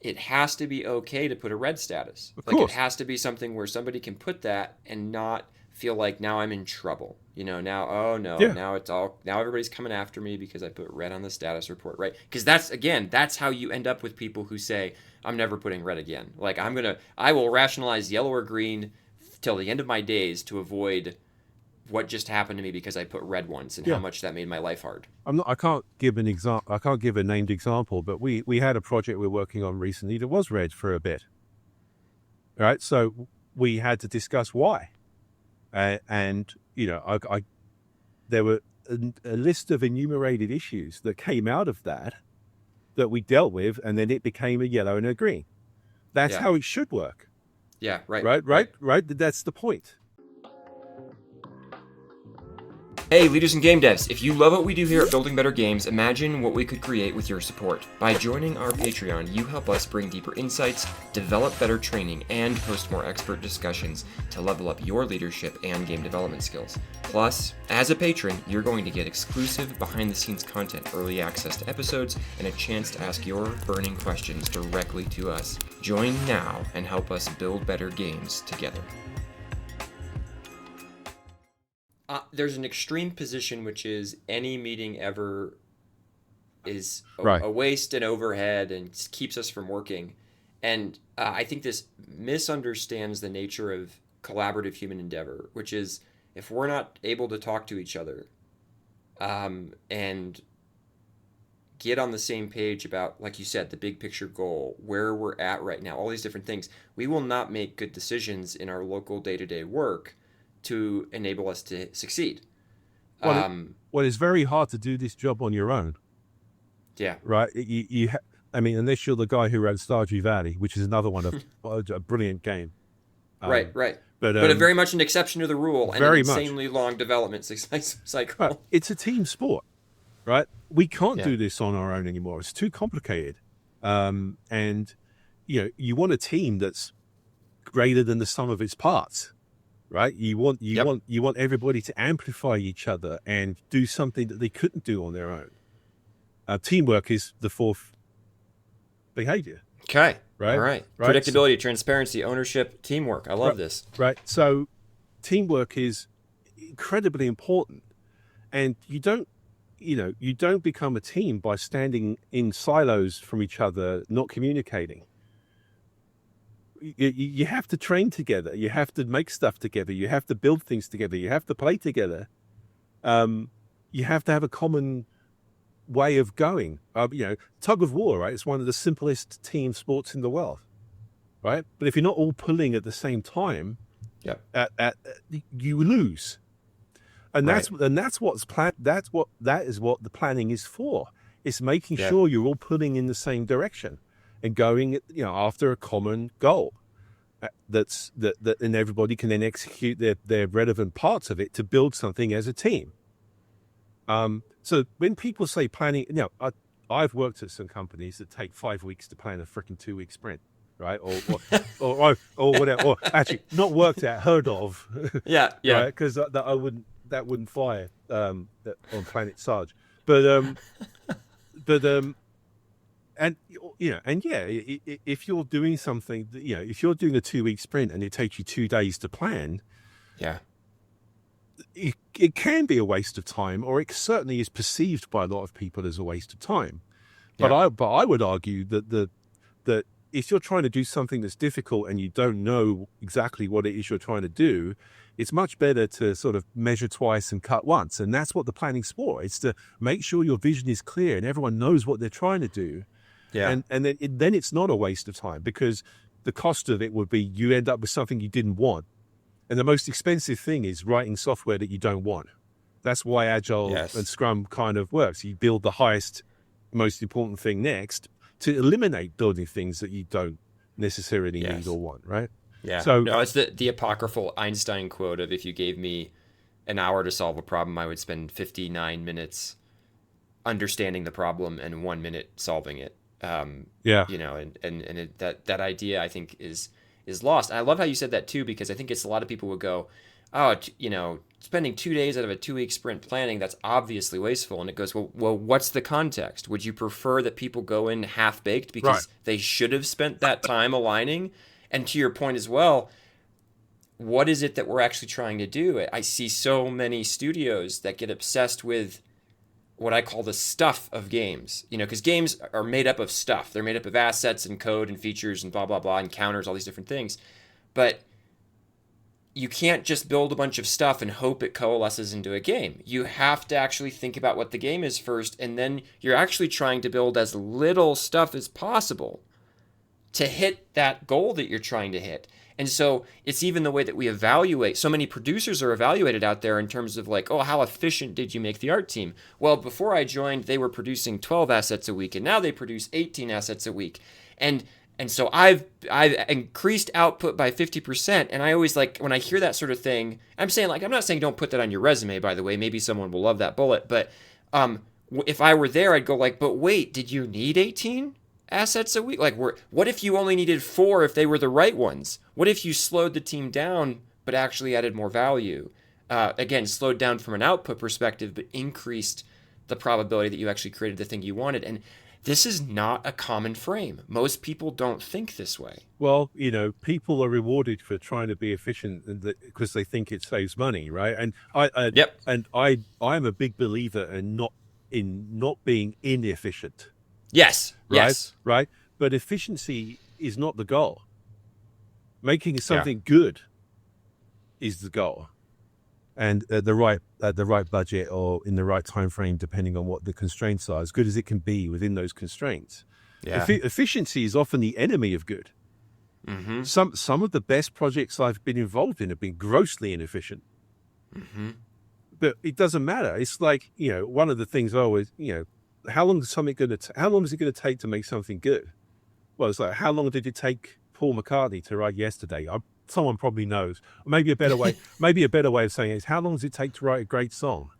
it has to be okay to put a red status. Of course. It has to be something where somebody can put that and not feel like now I'm in trouble. Now everybody's coming after me because I put red on the status report, right? Because that's how you end up with people who say, I'm never putting red again. Like I will rationalize yellow or green till the end of my days to avoid what just happened to me because I put red once and how much that made my life hard. I can't give an example. I can't give a named example, but we had a project we're working on recently that was red for a bit. All right, so we had to discuss why, and there were a list of enumerated issues that came out of that we dealt with, and then it became a yellow and a green. That's how it should work. Yeah, right. Right. That's the point. Hey, leaders and game devs, if you love what we do here at Building Better Games, imagine what we could create with your support. By joining our Patreon, you help us bring deeper insights, develop better training, and host more expert discussions to level up your leadership and game development skills. Plus, as a patron, you're going to get exclusive behind-the-scenes content, early access to episodes, and a chance to ask your burning questions directly to us. Join now and help us build better games together. There's an extreme position, which is any meeting ever is Right. a waste and overhead and keeps us from working. And I think this misunderstands the nature of collaborative human endeavor, which is if we're not able to talk to each other and get on the same page about, like you said, the big picture goal, where we're at right now, all these different things, we will not make good decisions in our local day-to-day work to enable us to succeed. Well, it's very hard to do this job on your own, Yeah. right? I mean, unless you're the guy who wrote Stardew Valley, which is another one of a brilliant game. Right. But a very much an exception to the rule and an very much. insanely long development cycle. Right. It's a team sport, right? We can't Yeah. do this on our own anymore. It's too complicated. And you want a team that's greater than the sum of its parts, right? You want everybody to amplify each other and do something that they couldn't do on their own. Teamwork is the fourth behavior. Okay. Right. All right. Right. Predictability, transparency, ownership, teamwork. I love this. Right. So teamwork is incredibly important. And you don't become a team by standing in silos from each other, not communicating. You have to train together. You have to make stuff together. You have to build things together. You have to play together. You have to have a common way of going. Tug of war, right? It's one of the simplest team sports in the world, right? But if you're not all pulling at the same time, you lose. And that's what's planned. That is what the planning is for. It's making sure you're all pulling in the same direction and going, after a common goal. That and everybody can then execute their relevant parts of it to build something as a team. So when people say planning, I've worked at some companies that take 5 weeks to plan a freaking 2-week sprint, right? Or whatever. Or actually, not worked at, heard of. Yeah. Right? Because that wouldn't fly on Planet Sarge. But if you're doing something, if you're doing a 2-week sprint and it takes you 2 days to plan, it can be a waste of time, or it certainly is perceived by a lot of people as a waste of time. But I would argue that that if you're trying to do something that's difficult and you don't know exactly what it is you're trying to do, it's much better to sort of measure twice and cut once. And that's what the planning's for. It's to make sure your vision is clear and everyone knows what they're trying to do. Yeah. And then it's not a waste of time, because the cost of it would be you end up with something you didn't want. And the most expensive thing is writing software that you don't want. That's why Agile and Scrum kind of works. You build the highest, most important thing next to eliminate building things that you don't necessarily need or want, right? Yeah. So it's the apocryphal Einstein quote of, if you gave me an hour to solve a problem, I would spend 59 minutes understanding the problem and 1 minute solving it. And that idea, I think, is lost. And I love how you said that too, because I think it's a lot of people would go, spending 2 days out of a 2-week sprint planning, that's obviously wasteful. And it goes, well, what's the context? Would you prefer that people go in half-baked because they should have spent that time aligning? And to your point as well, what is it that we're actually trying to do? I see so many studios that get obsessed with what I call the stuff of games, because games are made up of stuff. They're made up of assets and code and features and blah, blah, blah, and counters, all these different things. But you can't just build a bunch of stuff and hope it coalesces into a game. You have to actually think about what the game is first, and then you're actually trying to build as little stuff as possible to hit that goal that you're trying to hit. And so it's even the way that we evaluate. So many producers are evaluated out there in terms of like, how efficient did you make the art team? Well, before I joined, they were producing 12 assets a week, and now they produce 18 assets a week. And so I've increased output by 50%. And I always like, when I hear that sort of thing, I'm not saying don't put that on your resume, by the way. Maybe someone will love that bullet. But if I were there, I'd go like, but wait, did you need 18 assets a week? Like, what if you only needed 4 if they were the right ones? What if you slowed the team down but actually added more value? Again, slowed down from an output perspective, but increased the probability that you actually created the thing you wanted. And this is not a common frame. Most people don't think this way. Well, people are rewarded for trying to be efficient because they think it saves money, right? And I'm a big believer in not in not being inefficient. Yes. Right. Yes. Right. But efficiency is not the goal. Making something good is the goal, and at the right budget or in the right time frame, depending on what the constraints are, as good as it can be within those constraints. Yeah. Efficiency is often the enemy of good. Mm-hmm. Some of the best projects I've been involved in have been grossly inefficient. Mm-hmm. But it doesn't matter. It's like, one of the things I always, how long is it going to take to make something good? Well, it's like, how long did it take Paul McCartney to write Yesterday? Someone probably knows. Maybe a better way of saying it is, how long does it take to write a great song?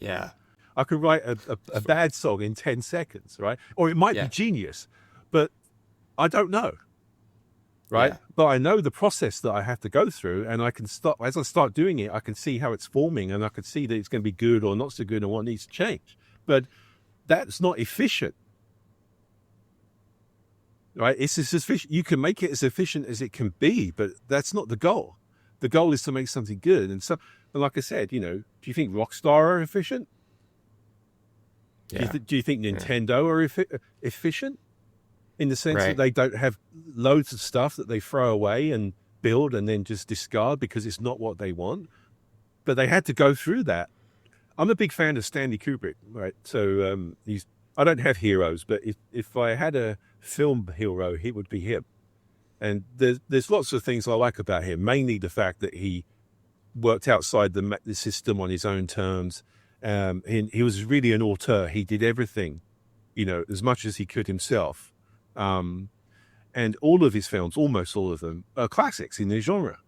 Yeah. I could write a bad song in 10 seconds, right? Or it might be genius, but I don't know. Right. Yeah. But I know the process that I have to go through, and I can start, as I start doing it, I can see how it's forming, and I can see that it's going to be good or not so good and what needs to change. But that's not efficient. Right. It's as efficient. You can make it as efficient as it can be, but that's not the goal. The goal is to make something good. And like I said, do you think Rockstar are efficient? Yeah. Do you think Nintendo are efficient? In the sense that they don't have loads of stuff that they throw away and build and then just discard because it's not what they want. But they had to go through that. I'm a big fan of Stanley Kubrick, right? So I don't have heroes, but if I had a film hero, he would be him. And there's lots of things I like about him, mainly the fact that he worked outside the system on his own terms. He was really an auteur. He did everything, as much as he could himself. And all of his films, almost all of them, are classics in their genre.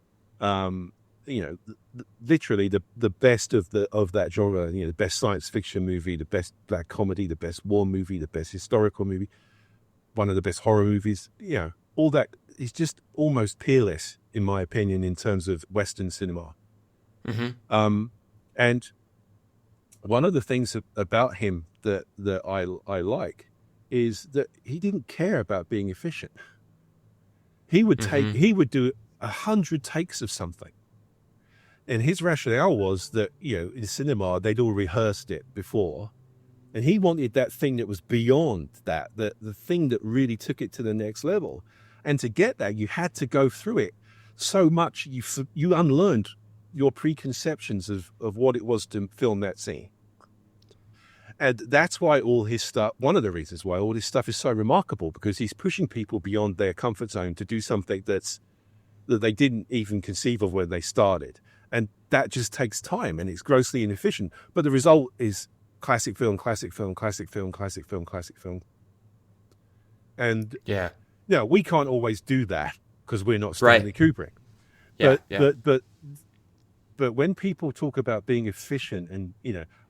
Literally the best of that genre. The best science fiction movie, the best black comedy, the best war movie, the best historical movie, one of the best horror movies. All that is just almost peerless, in my opinion, in terms of Western cinema. Mm-hmm. And one of the things about him that I like is that he didn't care about being efficient. He would do 100 takes of something. And his rationale was that, in cinema, they'd all rehearsed it before. And he wanted that thing that was beyond that, the thing that really took it to the next level. And to get that, you had to go through it so much, you unlearned your preconceptions of what it was to film that scene. And that's why one of the reasons why all this stuff is so remarkable, because he's pushing people beyond their comfort zone to do something that they didn't even conceive of when they started. And that just takes time, and it's grossly inefficient. But the result is classic film, classic film, classic film, classic film, classic film. And we can't always do that because we're not Stanley Kubrick. But when people talk about being efficient and,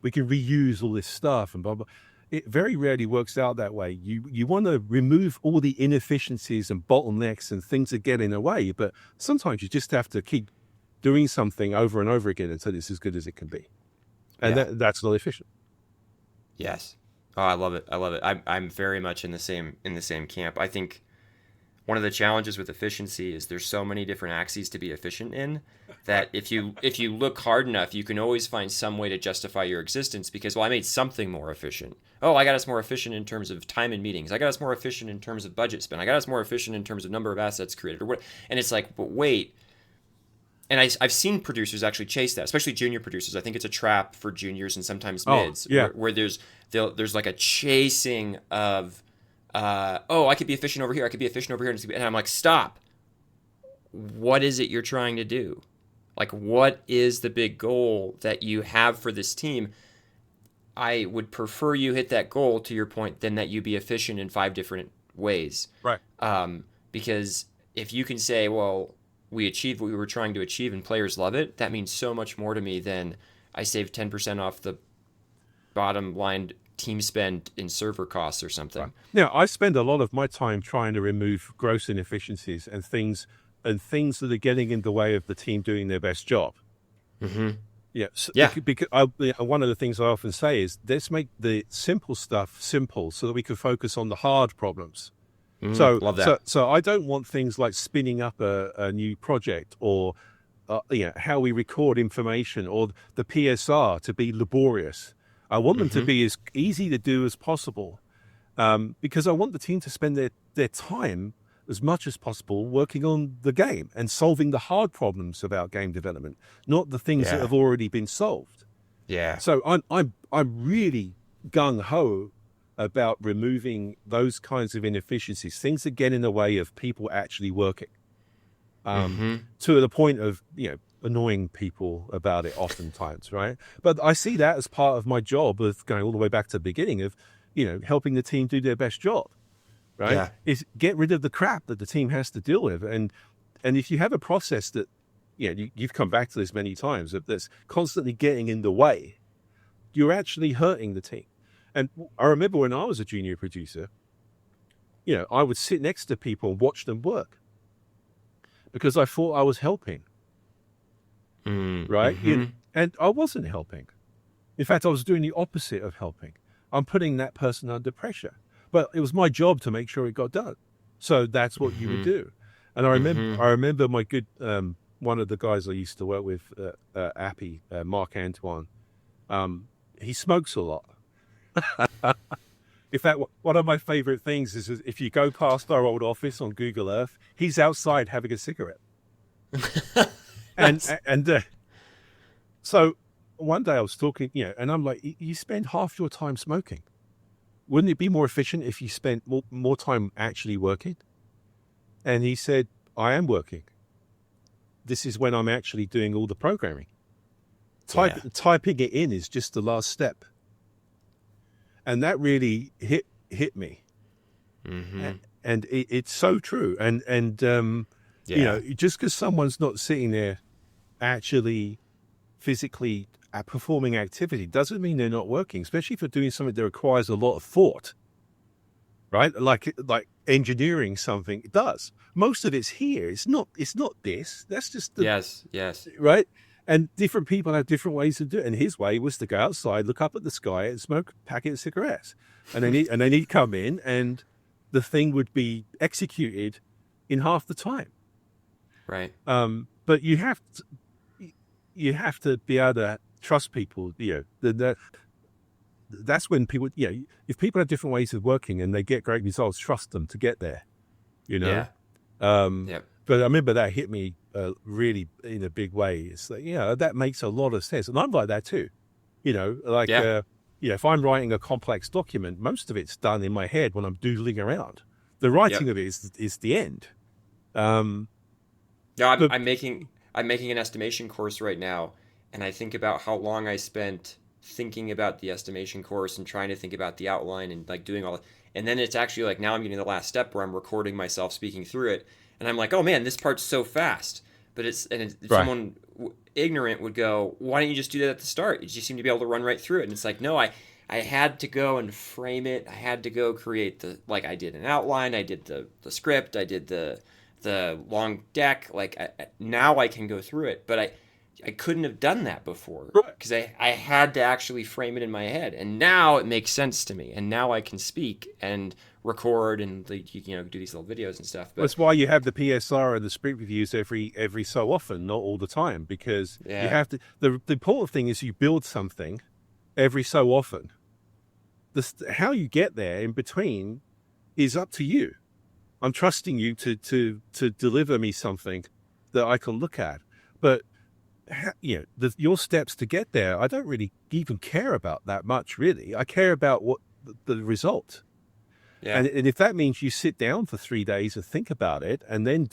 we can reuse all this stuff and blah, blah, it very rarely works out that way. You want to remove all the inefficiencies and bottlenecks and things that get in the way. But sometimes you just have to keep doing something over and over again until it's as good as it can be. And that's not efficient. Yes. Oh, I love it. I'm very much in the same camp. I think one of the challenges with efficiency is there's so many different axes to be efficient in that if you look hard enough, you can always find some way to justify your existence because, I made something more efficient. Oh, I got us more efficient in terms of time in meetings. I got us more efficient in terms of budget spend. I got us more efficient in terms of number of assets created. And it's like, but wait. And I've seen producers actually chase that, especially junior producers. I think it's a trap for juniors and sometimes mids where there's like a chasing of, I could be efficient over here. I could be efficient over here. And I'm like, stop. What is it you're trying to do? Like, what is the big goal that you have for this team? I would prefer you hit that goal, to your point, than that you be efficient in 5 different ways. Right. Because if you can say, well, we achieved what we were trying to achieve and players love it, that means so much more to me than I saved 10% off the bottom line team spend in server costs or something. Right. Now, I spend a lot of my time trying to remove gross inefficiencies and things that are getting in the way of the team doing their best job. Mm-hmm. Because one of the things I often say is, let's make the simple stuff simple so that we can focus on the hard problems. Love that. So I don't want things like spinning up a new project or how we record information or the PSR to be laborious. I want them to be as easy to do as possible, because I want the team to spend their time as much as possible working on the game and solving the hard problems about game development, not the things that have already been solved. Yeah. So I'm really gung ho about removing those kinds of inefficiencies, things that get in the way of people actually working, to the point of, annoying people about it oftentimes, right? But I see that as part of my job of going all the way back to the beginning of, helping the team do their best job, right? Yeah. Is get rid of the crap that the team has to deal with. And if you have a process that, you've come back to this many times, that's constantly getting in the way, you're actually hurting the team. And I remember when I was a junior producer, I would sit next to people and watch them work because I thought I was helping, right? And I wasn't helping. In fact, I was doing the opposite of helping. I'm putting that person under pressure. But it was my job to make sure it got done. So that's what you would do. And I remember my good, one of the guys I used to work with, Appy, Mark Antoine, he smokes a lot. In fact, one of my favorite things is if you go past our old office on Google Earth, he's outside having a cigarette. So one day I was talking, and I'm like, you spend half your time smoking. Wouldn't it be more efficient if you spent more time actually working? And he said, I am working. This is when I'm actually doing all the programming. Typing it in is just the last step. And that really hit me. And it's so true. And just because someone's not sitting there actually physically performing activity doesn't mean they're not working, especially if you're doing something that requires a lot of thought, right? Like engineering something. It does. Most of it's here. It's not this. That's just yes. Right? And different people have different ways to do it. And his way was to go outside, look up at the sky, and smoke a packet of cigarettes. And then he'd come in, and the thing would be executed in half the time. Right. But you have to be able to trust people. That's when people. If people have different ways of working and they get great results, trust them to get there. Yeah. But I remember that hit me really in a big way. It's like, that makes a lot of sense. And I'm like that too. If I'm writing a complex document, most of it's done in my head when I'm doodling around. The writing of it is the end. I'm making an estimation course right now, and I think about how long I spent thinking about the estimation course and trying to think about the outline and like doing all that. And then it's actually like now I'm getting to the last step where I'm recording myself speaking through it. And I'm like, oh man, this part's so fast. But someone ignorant would go, why don't you just do that at the start? You just seem to be able to run right through it. And it's like, no, I had to go and frame it. I had to go create I did an outline. I did the script. I did the long deck. Now I can go through it. But I couldn't have done that before because I had to actually frame it in my head. And now it makes sense to me. And now I can speak and record and do these little videos and stuff. But that's why you have the PSR and the script reviews every so often, not all the time, because you have to. The important thing is you build something every so often. How you get there in between is up to you. I'm trusting you to deliver me something that I can look at, but your steps to get there, I don't really even care about that much. Really, I care about what the result. Yeah. And if that means you sit down for 3 days and think about it and then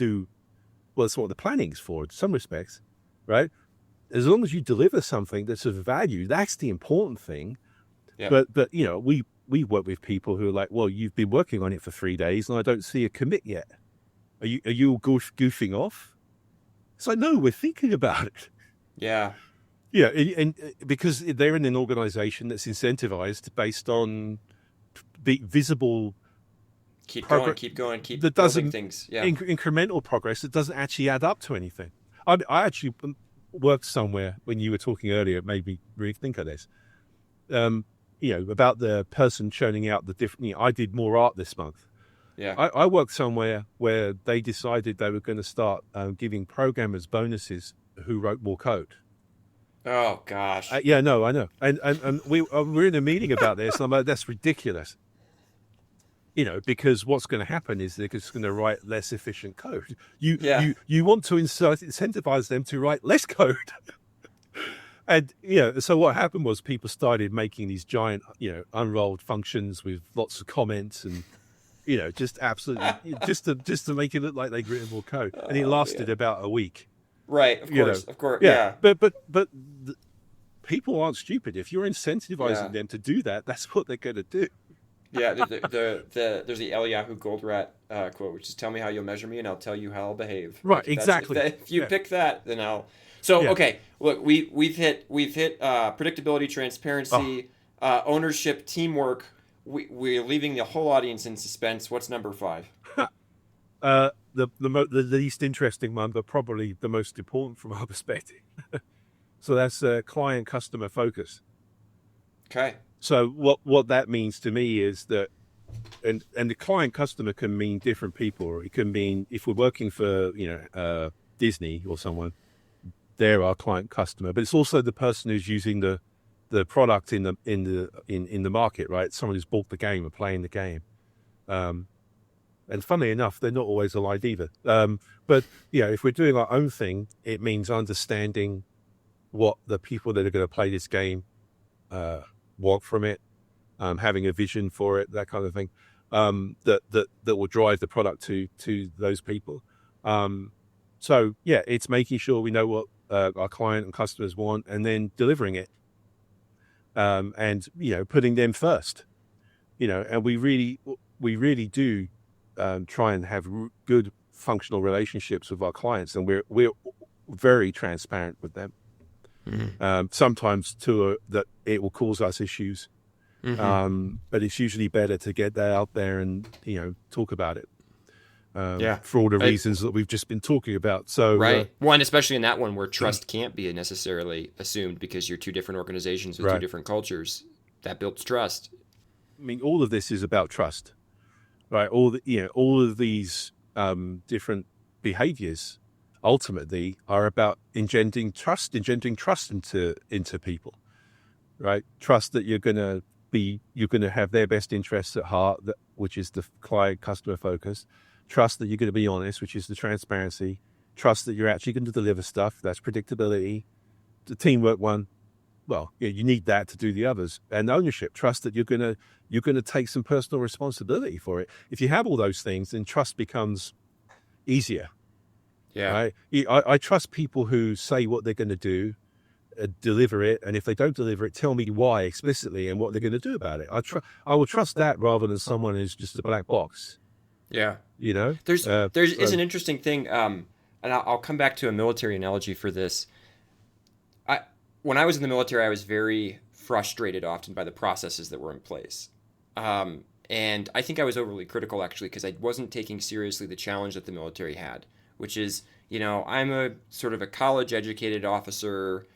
that's what the planning's for in some respects, right? As long as you deliver something that's of value, that's the important thing. Yeah. But we work with people who are like, well, you've been working on it for 3 days and I don't see a commit yet. Are you all goofing off? It's like, no, we're thinking about it. Yeah. Yeah. And because they're in an organization that's incentivized based on the visible keep going, that doesn't things. Incremental progress that doesn't actually add up to anything. I actually worked somewhere when you were talking earlier. It made me really think of this. About the person churning out the different. I did more art this month. Yeah, I worked somewhere where they decided they were going to start giving programmers bonuses who wrote more code. Oh gosh. Yeah, no, I know. And we're in a meeting about this, and I'm like, that's ridiculous. Because what's going to happen is they're just going to write less efficient code. You Yeah. you you want to incentivize them to write less code. And so what happened was people started making these giant, unrolled functions with lots of comments and just absolutely just to make it look like they'd written more code. And it Oh lasted man. about a week. Right. Of You know, course. Of course. yeah. Yeah. But people aren't stupid. If you're Yeah. incentivizing them to do that, that's what they're going to do. Yeah. There's the Eliyahu Goldratt quote, which is, "Tell me how you'll measure me, and I'll tell you how I'll behave." Right? Like Exactly. if you Yeah. pick that, then I'll. So Yeah. okay, look, we've hit predictability, Oh, transparency, ownership, teamwork. We're leaving the whole audience in suspense. What's number 5? the least interesting one, but probably the most important from our perspective. So that's client customer focus. Okay. So what that means to me is that, and the client customer can mean different people, or it can mean, if we're working for Disney or someone, they're our client customer, but it's also the person who's using the product in the market, right? Someone who's bought the game or playing the game. And funnily enough, they're not always aligned either. But if we're doing our own thing, it means understanding what the people that are going to play this game want from it, having a vision for it, that kind of thing, that will drive the product to those people. So yeah, it's making sure we know what our client and customers want, and then delivering it, and putting them first. And we really do try and have good functional relationships with our clients, and we're very transparent with them. Mm-hmm. Sometimes that it will cause us issues, Mm-hmm. but it's usually better to get that out there and talk about it, Yeah. for all the reasons that we've just been talking about. So Right. One, especially in that one where trust can't be necessarily assumed because you're two different organizations with two right. different cultures. That builds trust. I mean, all of this is about trust, right? All of these different behaviors ultimately are about engendering trust into people, right? Trust that you're going to have their best interests at heart, which is the client customer focus. Trust that you're going to be honest, which is the transparency. Trust that you're actually going to deliver stuff. That's predictability. The teamwork one, well, you need that to do the others. And ownership, trust that you're going to take some personal responsibility for it. If you have all those things, then trust becomes easier, Yeah. right? I trust people who say what they're going to do, deliver it, and if they don't deliver it, tell me why explicitly and what they're going to do about it. I will trust that rather than someone who's just a black box. Yeah. You know, There's is so an interesting thing, and I'll come back to a military analogy for this. When I was in the military, I was very frustrated often by the processes that were in place. And I think I was overly critical actually because I wasn't taking seriously the challenge that the military had, which is, I'm a sort of a college educated officer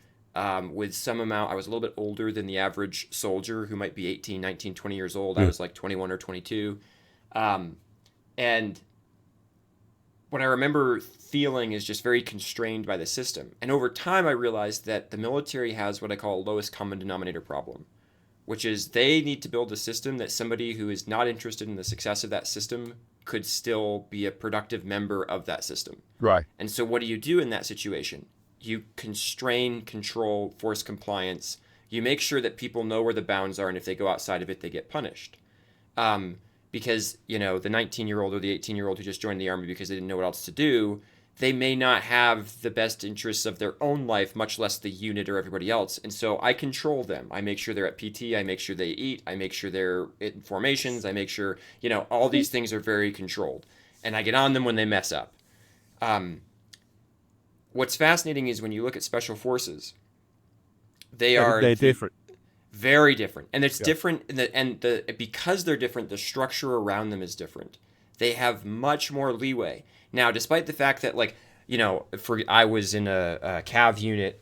with some amount. I was a little bit older than the average soldier who might be 18, 19, 20 years old. I was like 21 or 22. And what I remember feeling is just very constrained by the system. And over time, I realized that the military has what I call a lowest common denominator problem, which is they need to build a system that somebody who is not interested in the success of that system could still be a productive member of that system. right. And so what do you do in that situation? You constrain, control, force compliance. You make sure that people know where the bounds are, and if they go outside of it, they get punished. Because, the 19-year-old or the 18-year-old who just joined the army because they didn't know what else to do, they may not have the best interests of their own life, much less the unit or everybody else. And so I control them. I make sure they're at PT. I make sure they eat. I make sure they're in formations. I make sure, all these things are very controlled. And I get on them when they mess up. What's fascinating is when you look at special forces, They're different. very different, and it's Yeah. different. Because they're different, the structure around them is different. They have much more leeway now, despite the fact that, I was in a Cav unit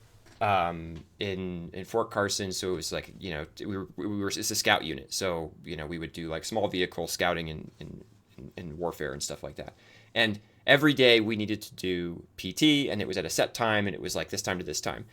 in Fort Carson, so it was like we were it's a scout unit, so we would do like small vehicle scouting in warfare and stuff like that, and every day we needed to do PT, and it was at a set time, and it was like this time to this time.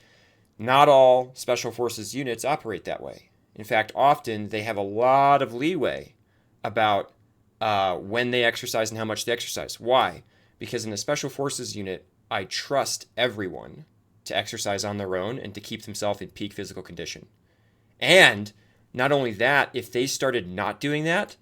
not all special forces units operate that way. In fact, often they have a lot of leeway about when they exercise and how much they exercise. Why? Because in a special forces unit, I trust everyone to exercise on their own and to keep themselves in peak physical condition. And not only that, if they started not doing that,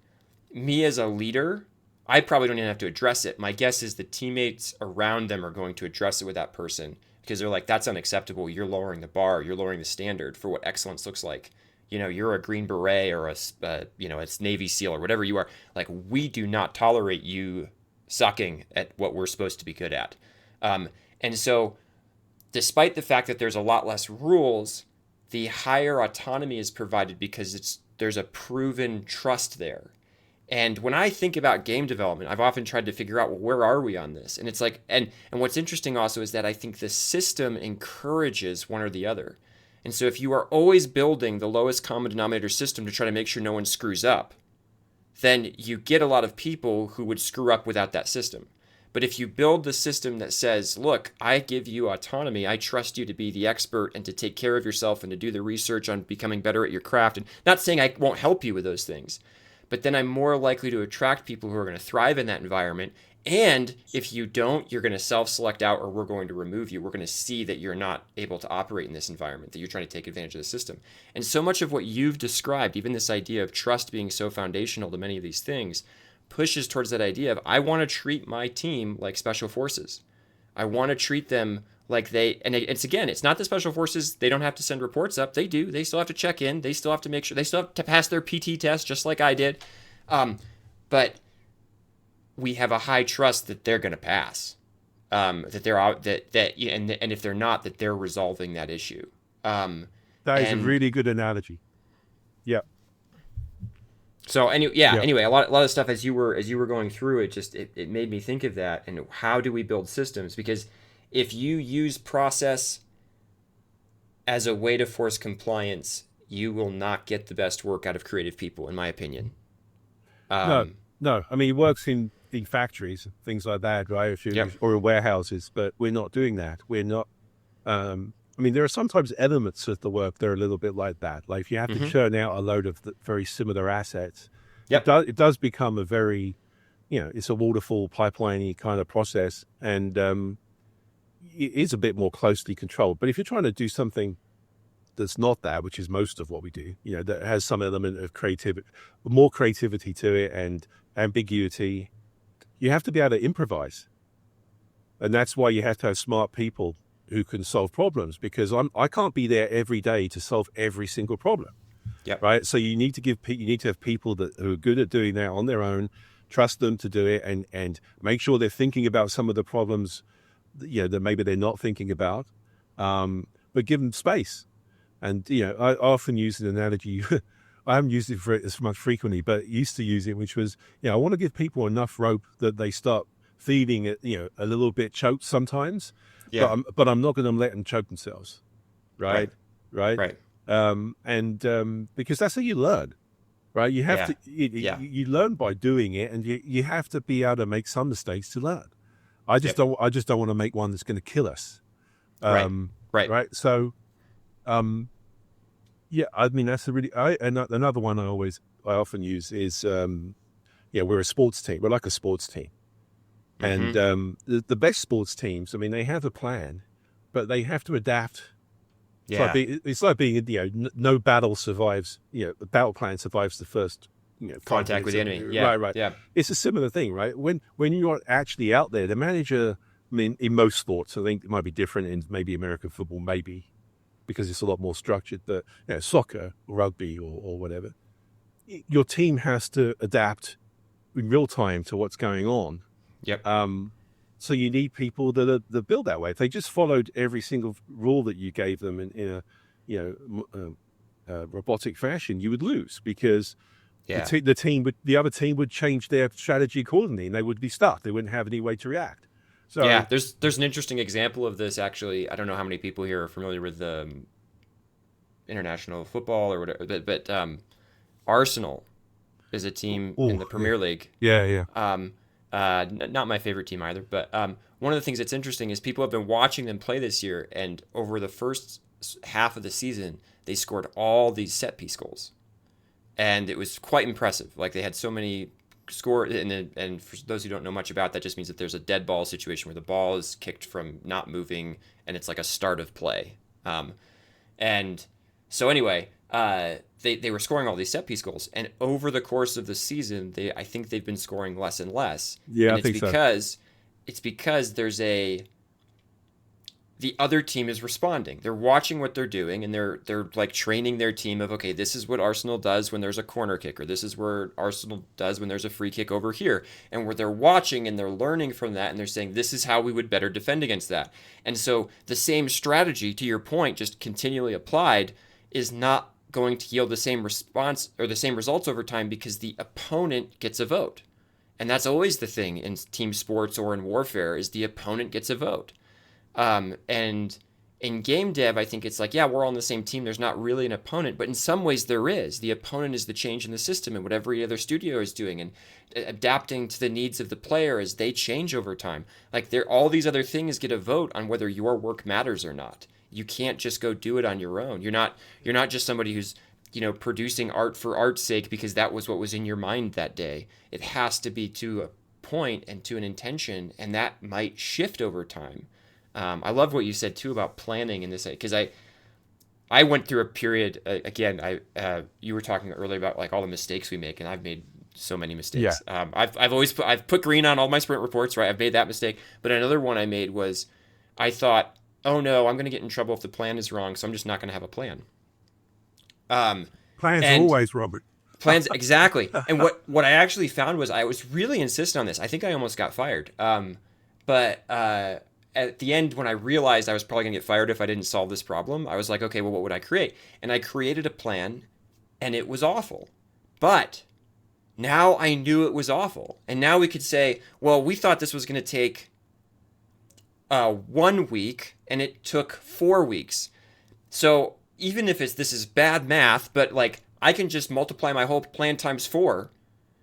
me as a leader, I probably don't even have to address it. My guess is the teammates around them are going to address it with that person because they're like, that's unacceptable. You're lowering the bar. You're lowering the standard for what excellence looks like. You're a Green Beret or it's Navy SEAL or whatever you are. Like, we do not tolerate you sucking at what we're supposed to be good at. And so despite the fact that there's a lot less rules, the higher autonomy is provided because there's a proven trust there. And when I think about game development, I've often tried to figure out, well, where are we on this? And it's like, and what's interesting also is that I think the system encourages one or the other. And so if you are always building the lowest common denominator system to try to make sure no one screws up, then you get a lot of people who would screw up without that system. But if you build the system that says, look, I give you autonomy, I trust you to be the expert and to take care of yourself and to do the research on becoming better at your craft, and not saying I won't help you with those things, but then I'm more likely to attract people who are going to thrive in that environment. And if you don't, you're going to self-select out or we're going to remove you. We're going to see that you're not able to operate in this environment, that you're trying to take advantage of the system. And so much of what you've described, even this idea of trust being so foundational to many of these things, pushes towards that idea of I want to treat my team like special forces. I want to treat them like it's not the special forces, they don't have to send reports up. They do. They still have to check in. They still have to make sure, they still have to pass their PT test just like I did. But we have a high trust that they're going to pass, that they're out, and if they're not, that they're resolving that issue. That is a really good analogy. Yeah. So anyway, a lot of stuff as you were going through it, it made me think of that. And how do we build systems? Because if you use process as a way to force compliance, you will not get the best work out of creative people, in my opinion. No. I mean, it works in factories, things like that, right? Or in warehouses, but we're not doing that. We're not. I mean, there are sometimes elements of the work that are a little bit like that. Like if you have to churn out a load of very similar assets, it does become a very, it's a waterfall pipeline-y kind of process, and it is a bit more closely controlled. But if you're trying to do something that's not that, which is most of what we do, that has some element of more creativity to it and ambiguity, you have to be able to improvise. And that's why you have to have smart people who can solve problems, because I can't be there every day to solve every single problem. Yep. Right. So you need to have people who are good at doing that on their own, trust them to do it, and make sure they're thinking about some of the problems, that maybe they're not thinking about, but give them space. And, I often use an analogy. I haven't used it for as much frequently, but used to use it, which was, I want to give people enough rope that they start feeling it, a little bit choked sometimes. Yeah. But I'm not going to let them choke themselves. Right. Because that's how you learn. Right. You have to, you learn by doing it, and you have to be able to make some mistakes to learn. I just don't want to make one that's going to kill us. Right. So, I mean, that's another one I often use is, we're a sports team. We're like a sports team. And the best sports teams, I mean, they have a plan, but they have to adapt. Yeah. It's like being, no battle survives, the battle plan survives the first, contact with the enemy. Yeah. Right. Yeah. It's a similar thing, right? When you're actually out there, the manager, I mean, in most sports, I think it might be different in maybe American football, maybe, because it's a lot more structured, but soccer, rugby, or whatever, your team has to adapt in real time to what's going on. Yep. So you need people that build that way. If they just followed every single rule that you gave them in a robotic fashion, you would lose, because the other team would change their strategy accordingly, and they would be stuck. They wouldn't have any way to react. So there's an interesting example of this, actually. I don't know how many people here are familiar with international football or whatever, but Arsenal is a team in the Premier League. Yeah. Not my favorite team either, but one of the things that's interesting is people have been watching them play this year, and over the first half of the season, they scored all these set piece goals, and it was quite impressive. Like they had so many score, and for those who don't know much about that, just means that there's a dead ball situation where the ball is kicked from not moving, and it's like a start of play. And so anyway, they were scoring all these set piece goals, and over the course of the season, I think they've been scoring less and less. Yeah, and I think so. It's because the other team is responding. They're watching what they're doing, and they're like training their team of, okay, this is what Arsenal does when there's a corner kick, or this is where Arsenal does when there's a free kick over here. And where they're watching and they're learning from that, and they're saying, this is how we would better defend against that. And so the same strategy, to your point, just continually applied, is not going to yield the same response or the same results over time because the opponent gets a vote. And that's always the thing in team sports or in warfare, is the opponent gets a vote. And in game dev, I think it's like, yeah, we're all on the same team. There's not really an opponent, but in some ways there is. The opponent is the change in the system and what every other studio is doing, and adapting to the needs of the player as they change over time. Like all these other things get a vote on whether your work matters or not. You can't just go do it on your own. You're not just somebody who's, producing art for art's sake because that was what was in your mind that day. It has to be to a point and to an intention, and that might shift over time. I love what you said too about planning in this, because I went through a period again. You were talking earlier about like all the mistakes we make, and I've made so many mistakes. Yeah. I've put green on all my sprint reports, right? I've made that mistake. But another one I made was, I thought, oh no, I'm going to get in trouble if the plan is wrong, so I'm just not going to have a plan. Plans are always, Robert. Plans, exactly. And what I actually found was I was really insistent on this. I think I almost got fired. But at the end, when I realized I was probably going to get fired if I didn't solve this problem, I was like, okay, well, what would I create? And I created a plan, and it was awful. But now I knew it was awful. And now we could say, well, we thought this was going to take 1 week, and it took 4 weeks. So even if this is bad math, but like I can just multiply my whole plan times 4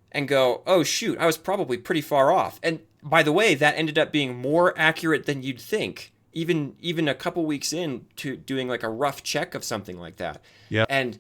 and go, oh shoot, I was probably pretty far off. And by the way, that ended up being more accurate than you'd think, even a couple weeks in to doing like a rough check of something like that. Yeah. And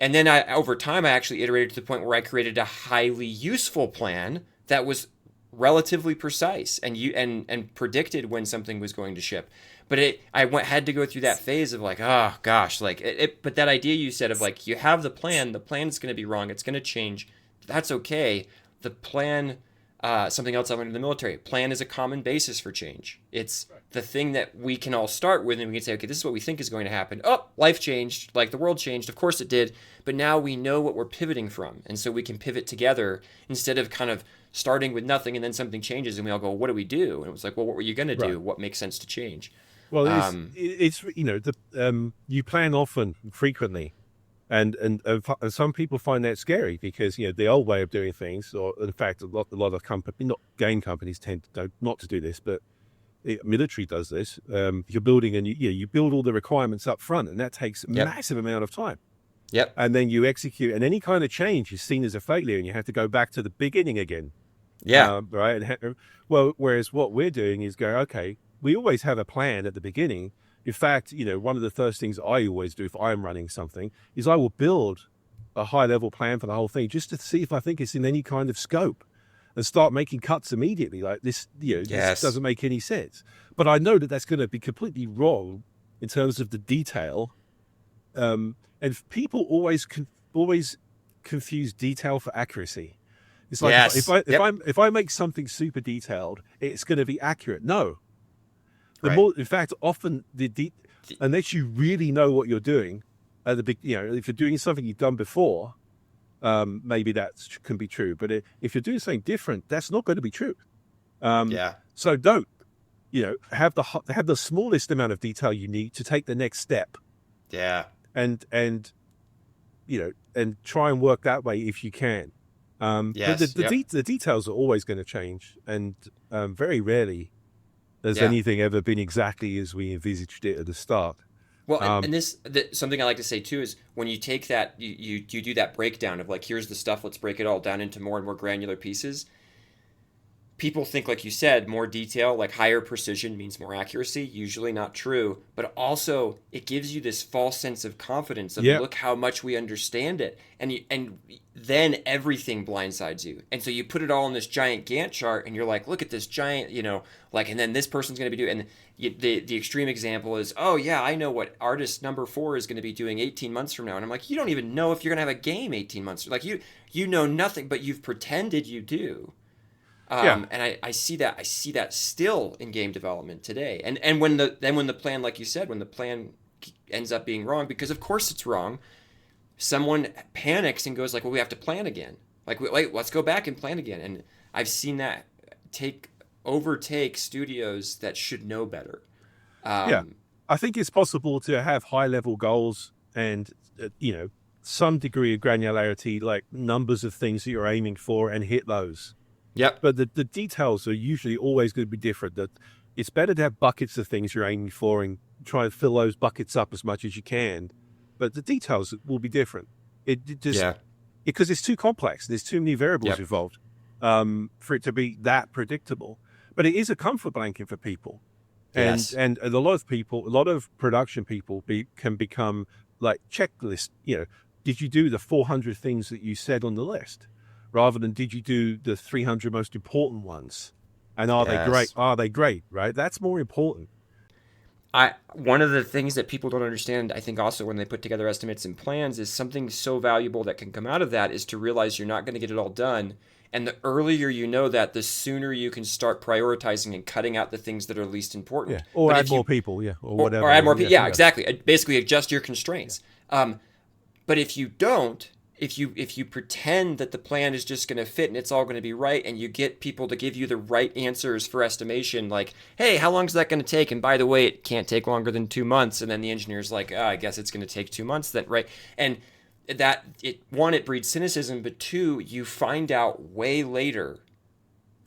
then over time I actually iterated to the point where I created a highly useful plan that was relatively precise and predicted when something was going to ship. But I had to go through that phase of like, oh gosh, like but that idea you said of like, you have the plan's going to be wrong, it's going to change. That's okay. The plan, something else I went into the military, plan is a common basis for change. It's the thing that we can all start with, and we can say, okay, this is what we think is going to happen. Oh, life changed, like the world changed. Of course it did. But now we know what we're pivoting from. And so we can pivot together instead of kind of starting with nothing and then something changes and we all go, what do we do? And it was like, well, what were you going to do? Right. What makes sense to change? Well, it's you plan often, frequently, and some people find that scary because the old way of doing things, or in fact, a lot of companies, not game companies, tend not to do this, but the military does this. You're building and you build all the requirements up front, and that takes a massive amount of time. Yep. And then you execute, and any kind of change is seen as a failure, and you have to go back to the beginning again. Yeah. Right. Well, whereas what we're doing is go, okay, we always have a plan at the beginning. In fact, one of the first things I always do if I'm running something is I will build a high level plan for the whole thing just to see if I think it's in any kind of scope and start making cuts immediately. Like this, this doesn't make any sense. But I know that that's going to be completely wrong in terms of the detail. And people always confuse detail for accuracy. It's like if I make something super detailed, it's going to be accurate. No. In fact, often unless you really know what you're doing, at the big, if you're doing something you've done before, maybe that can be true. But if you're doing something different, that's not going to be true. So don't, have the smallest amount of detail you need to take the next step. Yeah. And try and work that way if you can. But the details are always going to change, and very rarely has anything ever been exactly as we envisaged it at the start. Well, and something I like to say too is when you take that, you do that breakdown of like, here's the stuff, let's break it all down into more and more granular pieces. people think, like you said, more detail, like higher precision means more accuracy. Usually not true, but also it gives you this false sense of confidence of Yeah. look how much we understand it, and then everything blindsides you, and so you put it all in this giant Gantt chart, and you're like, look at this giant, like, and then this person's going to be doing, and the extreme example is, oh yeah, I know what artist number 4 is going to be doing 18 months from now, and I'm like, you don't even know if you're going to have a game 18 months, like you know nothing, but you've pretended you do. Yeah. And I see that still in game development today. And when the plan, like you said, when the plan ends up being wrong, because of course it's wrong, someone panics and goes like, well, we have to plan again. Like, wait, let's go back and plan again. And I've seen that overtake studios that should know better. Yeah. I think it's possible to have high level goals and, some degree of granularity, like numbers of things that you're aiming for, and hit those. Yep. But the details are usually always going to be different. That it's better to have buckets of things you're aiming for and try and fill those buckets up as much as you can. But the details will be different. It just because it's too complex. There's too many variables involved for it to be that predictable. But it is a comfort blanket for people. And a lot of production people can become like checklists. Did you do the 400 things that you said on the list? Rather than did you do the 300 most important ones? And are they great? Are they great, right? That's more important. One of the things that people don't understand, I think also when they put together estimates and plans, is something so valuable that can come out of that is to realize you're not going to get it all done. And the earlier you know that, the sooner you can start prioritizing and cutting out the things that are least important. Yeah. Or add more people, or whatever. Or add more people, exactly. Basically adjust your constraints. But if you don't, if you pretend that the plan is just going to fit and it's all going to be right, and you get people to give you the right answers for estimation, like, hey, how long is that going to take? And by the way, it can't take longer than 2 months. And then the engineer's like, I guess it's going to take 2 months then, right? And that, it breeds cynicism, but 2, you find out way later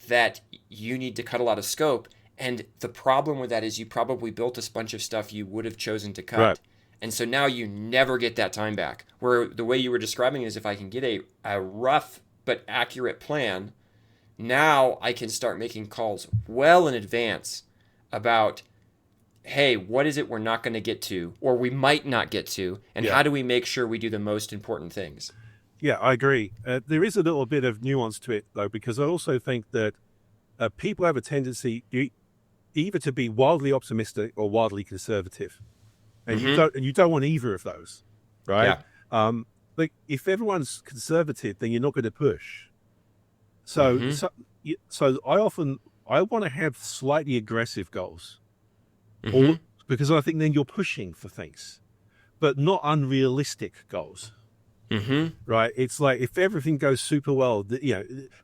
that you need to cut a lot of scope. And the problem with that is you probably built a bunch of stuff you would have chosen to cut. Right. And so now you never get that time back. Where the way you were describing it is, if I can get a rough but accurate plan, now I can start making calls well in advance about, hey, what is it we're not going to get to, or we might not get to, and how do we make sure we do the most important things? Yeah, I agree. There is a little bit of nuance to it, though, because I also think that people have a tendency either to be wildly optimistic or wildly conservative. And you don't want either of those, right? Yeah. Like if everyone's conservative, then you're not going to push. So I want to have slightly aggressive goals, or because I think then you're pushing for things, but not unrealistic goals. Right? It's like if everything goes super well,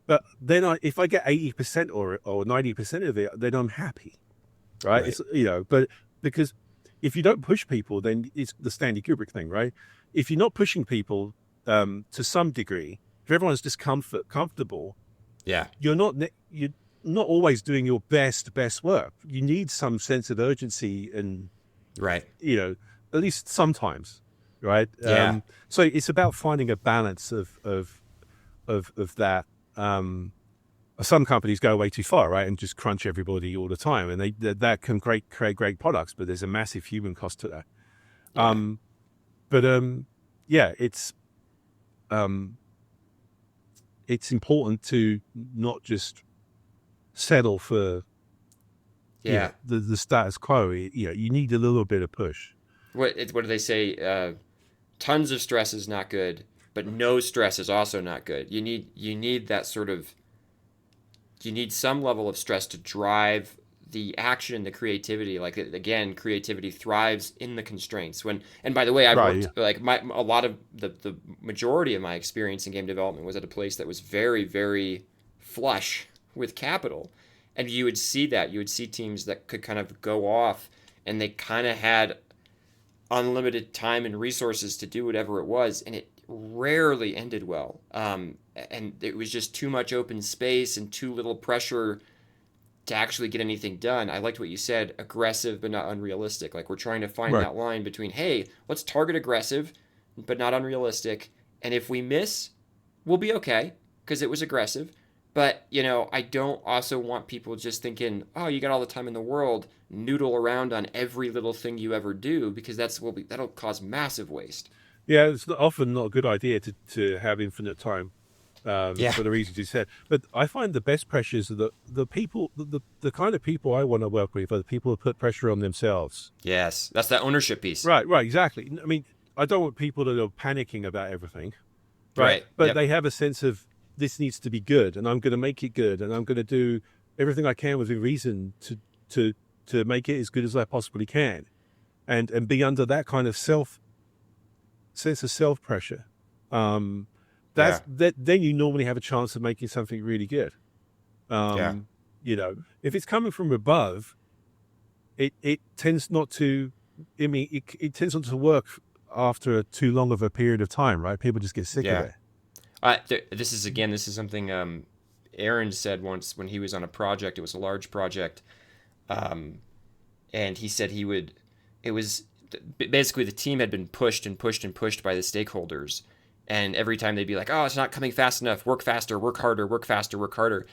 but then if I get 80% or 90% of it, then I'm happy, right? It's but because if you don't push people, then it's the Stanley Kubrick thing, right? If you're not pushing people to some degree, if everyone's just comfortable, you're not always doing your best work. You need some sense of urgency and, at least sometimes, right? Yeah. So it's about finding a balance of that. Some companies go way too far, right, and just crunch everybody all the time, and that can create great products, but there's a massive human cost to that. It's important to not just settle for the status quo. You need a little bit of push. What do they say? Tons of stress is not good, but no stress is also not good. You need that sort of. You need some level of stress to drive the action and the creativity. Like, again, creativity thrives in the constraints. And by the way, I've worked like a lot of the majority of my experience in game development was at a place that was very, very flush with capital, and you would see that. You would see teams that could kind of go off, and they kind of had unlimited time and resources to do whatever it was, and it rarely ended well. And it was just too much open space and too little pressure to actually get anything done. I liked what you said, aggressive but not unrealistic. Like, we're trying to find that line between, hey, let's target aggressive but not unrealistic, and if we miss, we'll be okay because it was aggressive. But, you know, I don't also want people just thinking, oh, you got all the time in the world, noodle around on every little thing you ever do, because that'll cause massive waste. Yeah, it's often not a good idea to have infinite time, Yeah. for the reasons you said. But I find the best pressures are the people, the kind of people I want to work with are the people who put pressure on themselves. Yes. That's that ownership piece. Right, exactly. I mean, I don't want people that are panicking about everything, right? Right. But Yep. they have a sense of this needs to be good, and I'm going to make it good, and I'm going to do everything I can within reason to make it as good as I possibly can, and be under that kind of sense of self pressure. Yeah. Then you normally have a chance of making something really good. Yeah. You know, if it's coming from above, it tends not to. I mean, it tends not to work after too long of a period of time, right? People just get sick of Yeah. it. This is something Aaron said once when he was on a project. It was a large project, and he said it was basically the team had been pushed and pushed and pushed by the stakeholders, and every time they'd be like, oh, it's not coming fast enough, work faster, work harder, work faster, work harder.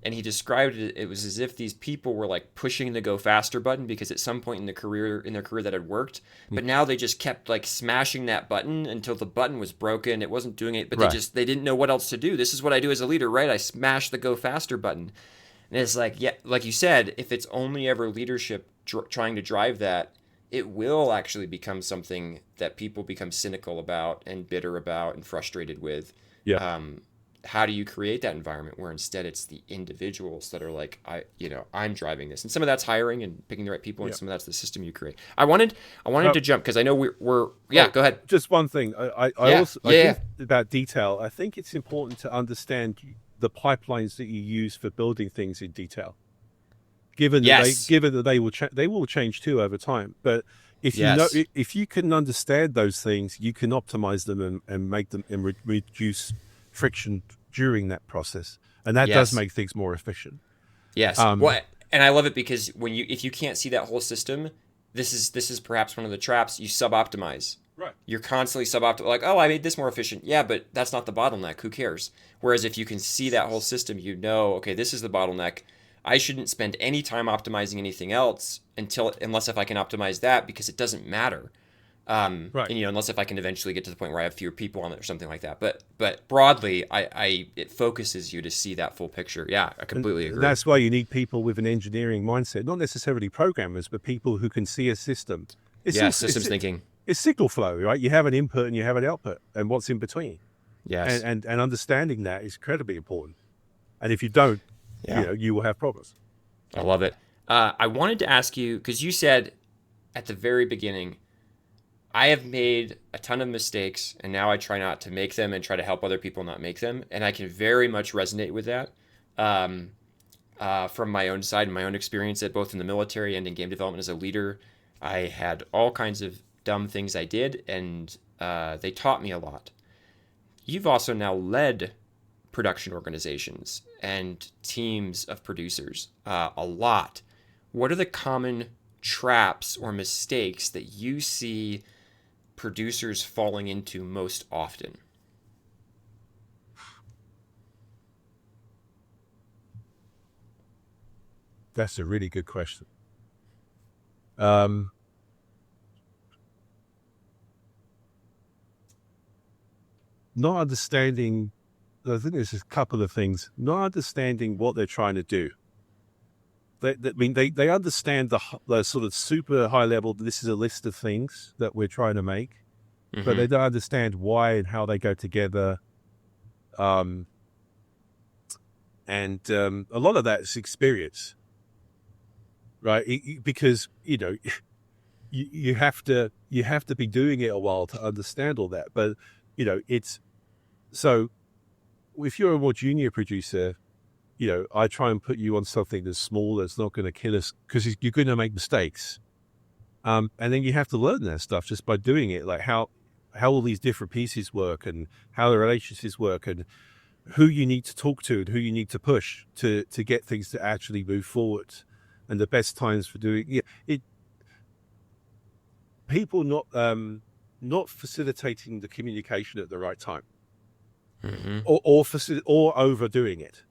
And he described it was as if these people were like pushing the go faster button because at some point in their career that had worked, but now they just kept like smashing that button until the button was broken. It wasn't doing it, but Right. they didn't know what else to do. This is what I do as a leader, right? I smash the go faster button. And it's like, yeah, like you said, if it's only ever leadership trying to drive that, it will actually become something that people become cynical about and bitter about and frustrated with. Yeah. How do you create that environment where instead it's the individuals that are like, I'm driving this, and some of that's hiring and picking the right people, and Yeah. some of that's the system you create. I wanted to jump because I know we're Oh, go ahead. Just one thing. I Yeah. also I Yeah. think about detail. I think it's important to understand the pipelines that you use for building things in detail. Given that Yes. they will change too over time. But if Yes. if you can understand those things, you can optimize them and make them and reduce friction during that process, and that does Yes. make things more efficient. Yes. What? And I love it because if you can't see that whole system, this is perhaps one of the traps. You sub-optimize. Right. You're constantly suboptimal. Like, oh, I made this more efficient. Yeah, but that's not the bottleneck. Who cares? Whereas if you can see that whole system, you know, okay, this is the bottleneck. I shouldn't spend any time optimizing anything else unless if I can optimize that because it doesn't matter. Right. And unless if I can eventually get to the point where I have fewer people on it or something like that. But broadly, it focuses you to see that full picture. Yeah, I completely agree. That's why you need people with an engineering mindset, not necessarily programmers, but people who can see a system. Systems thinking. It's signal flow, right? You have an input and you have an output, and what's in between. Yes. And understanding that is incredibly important. And if you don't, you will have problems. I love it. I wanted to ask you, because you said at the very beginning, I have made a ton of mistakes, and now I try not to make them and try to help other people not make them. And I can very much resonate with that from my own side and my own experience, at both in the military and in game development as a leader. I had all kinds of dumb things I did, and they taught me a lot. You've also now led production organizations and teams of producers a lot. What are the common traps or mistakes that you see producers falling into most often? That's a really good question. Not understanding, I think there's a couple of things. Not understanding what they're trying to do. They understand the sort of super high level, this is a list of things that we're trying to make, but they don't understand why and how they go together. And a lot of that is experience, right? Because, you have to be doing it a while to understand all that. But, it's, so if you're a more junior producer, I try and put you on something that's small, that's not going to kill us, because you're going to make mistakes. And then you have to learn that stuff just by doing it, like how all these different pieces work and how the relationships work and who you need to talk to and who you need to push to get things to actually move forward, and the best times for doing it. People not facilitating the communication at the right time, or overdoing it.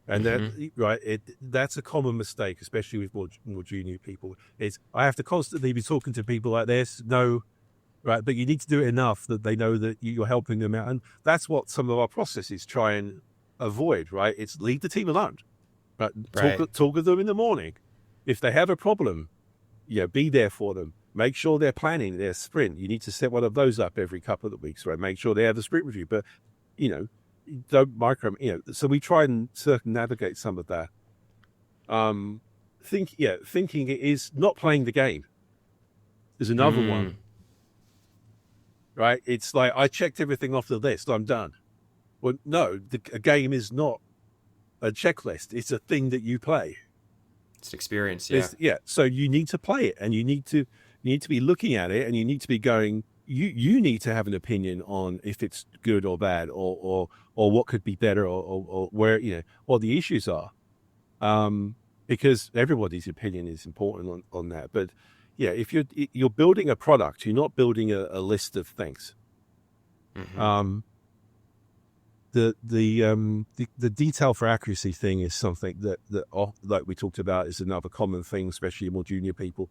And Mm-hmm. that's a common mistake, especially with more junior people. Is I have to constantly be talking to people like this. No, right, but you need to do it enough that they know that you're helping them out, and that's what some of our processes try and avoid. Right, it's leave the team alone. Right, Right. talk with them in the morning. If they have a problem, be there for them. Make sure they're planning their sprint. You need to set one of those up every couple of weeks, right? Make sure they have the sprint review, but you know, don't micro. So we try and circumnavigate some of that. Thinking it is not playing the game is another one, Mm. right? It's like I checked everything off the list. I'm done. Well, no, a game is not a checklist. It's a thing that you play. It's an experience. Yeah. So you need to play it, and you need to be looking at it, and you need to be going. You need to have an opinion on if it's good or bad, or what could be better, or where what the issues are, because everybody's opinion is important on that. But if you're building a product, you're not building a list of things. Mm-hmm. The detail for accuracy thing is something that like we talked about is another common thing, especially more junior people.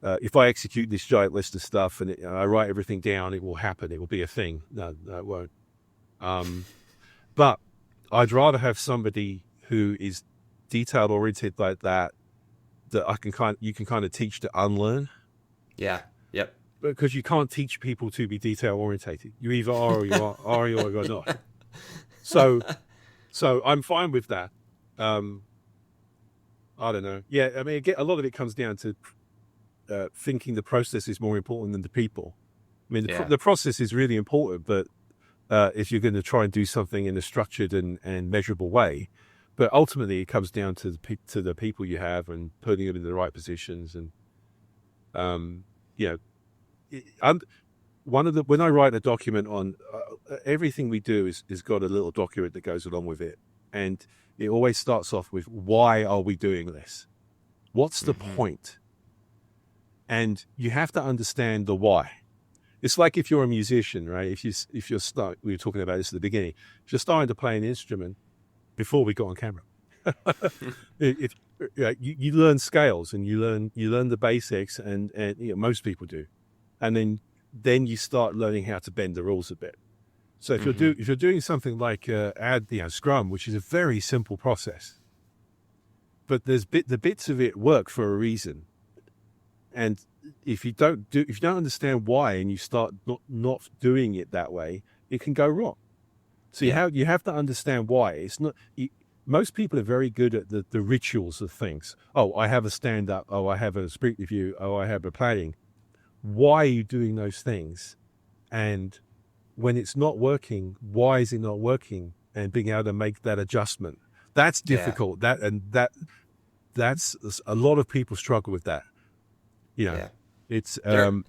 If I execute this giant list of stuff and I write everything down, it will happen. It will be a thing. No, it won't. But I'd rather have somebody who is detail oriented like that you can kind of teach to unlearn. Yeah. Yep. Because you can't teach people to be detail orientated. You either are or you are, or you're not. So I'm fine with that. I don't know. Yeah, I mean, a lot of it comes down to thinking the process is more important than the people. I mean, the process is really important, but if you're going to try and do something in a structured and measurable way, but ultimately it comes down to the people you have and putting them in the right positions. And when I write a document on everything we do is got a little document that goes along with it, and it always starts off with why are we doing this? What's the point? And you have to understand the why. It's like if you're a musician, right? If you're we were talking about this at the beginning. If you're starting to play an instrument before we got on camera, you learn scales and you learn the basics, and most people do, and then you start learning how to bend the rules a bit. So if you're doing something like Scrum, which is a very simple process, but the bits of it work for a reason. And if you don't understand why, and you start not doing it that way, it can go wrong. So you have to understand why. It's not. Most people are very good at the rituals of things. Oh, I have a stand up. Oh, I have a sprint review. Oh, I have a planning. Why are you doing those things? And when it's not working, why is it not working? And being able to make that adjustment. That's difficult. That's a lot of people struggle with that. It's I'm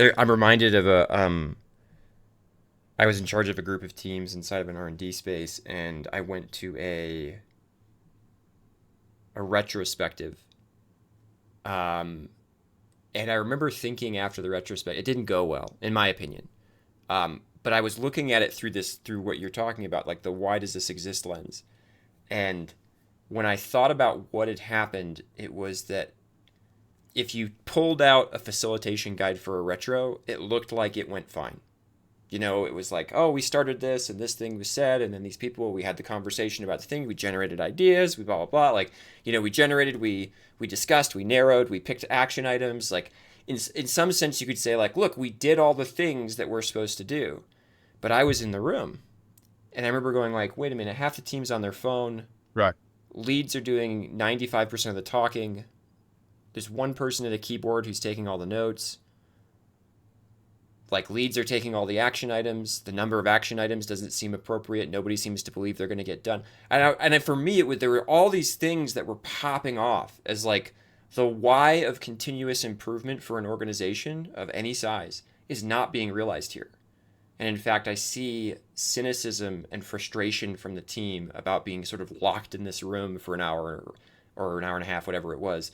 reminded of I was in charge of a group of teams inside of an R&D space, and I went to a retrospective. And I remember thinking after the retrospective, it didn't go well, in my opinion. But I was looking at it through what you're talking about, like the why does this exist lens. And when I thought about what had happened, it was that if you pulled out a facilitation guide for a retro, it looked like it went fine. It was like, oh, we started this and this thing was said, and then these people, we had the conversation about the thing, we generated ideas, we blah, blah, blah. Like, we generated, we discussed, we narrowed, we picked action items. Like, in some sense, you could say, like, look, we did all the things that we're supposed to do. But I was in the room, and I remember going like, wait a minute, half the team's on their phone. Right. Leads are doing 95% of the talking. There's one person at a keyboard who's taking all the notes. Like, leads are taking all the action items. The number of action items doesn't seem appropriate. Nobody seems to believe they're going to get done. And for me, there were all these things that were popping off as like the why of continuous improvement for an organization of any size is not being realized here. And in fact, I see cynicism and frustration from the team about being sort of locked in this room for an hour or an hour and a half, whatever it was,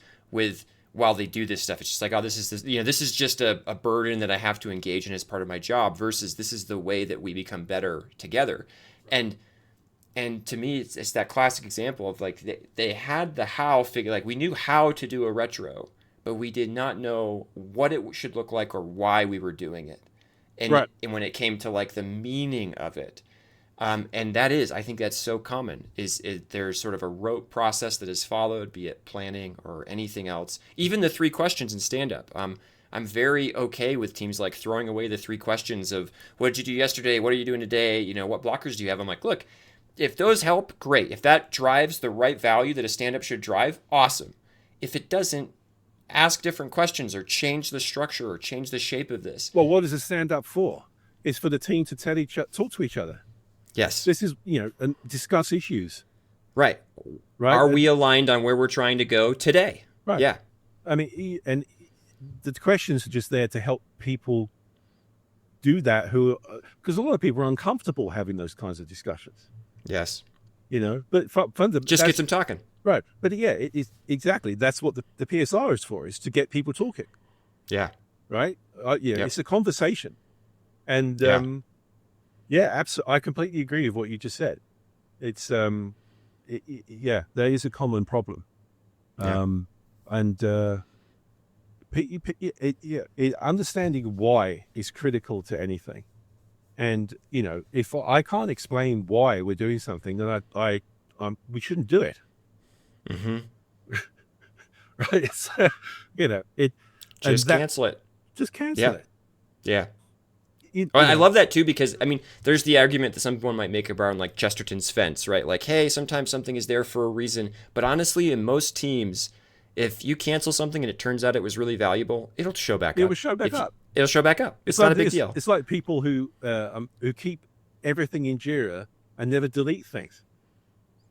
while they do this stuff. It's just like, oh, this is just a burden that I have to engage in as part of my job, versus this is the way that we become better together. And And to me, it's that classic example of like they had the how figure, like we knew how to do a retro, but we did not know what it should look like or why we were doing it. And when it came to like the meaning of it, and that is, I think that's so common, is there's sort of a rote process that is followed, be it planning or anything else. Even the 3 questions in stand-up. I'm very okay with teams like throwing away the 3 questions of what did you do yesterday? What are you doing today? You know, what blockers do you have? I'm like, look, if those help, great. If that drives the right value that a stand-up should drive, awesome. If it doesn't, ask different questions or change the structure or change the shape of this. Well, what is a stand-up for? It's for the team to talk to each other. Yes. This is, and discuss issues. Right. Are we aligned on where we're trying to go today? Right. Yeah. I mean, and the questions are just there to help people do that because a lot of people are uncomfortable having those kinds of discussions. Yes. But just get them talking. Right. But yeah, it is exactly. That's what the PSR is for, is to get people talking. Yeah. Right. Yep. It's a conversation. And absolutely. I completely agree with what you just said. It's, there is a common problem. Yeah. Understanding why is critical to anything. And, if I can't explain why we're doing something, then we shouldn't do it. Mm-hmm. Right. So, just cancel it. Just cancel it. Yeah. I love that too, because I mean, there's the argument that someone might make around like Chesterton's fence, right? Like, hey, sometimes something is there for a reason, but honestly, in most teams, if you cancel something and it turns out it was really valuable, it'll show back up. It will show back up. It'll show back up. It's not a big deal. It's like people who keep everything in Jira and never delete things.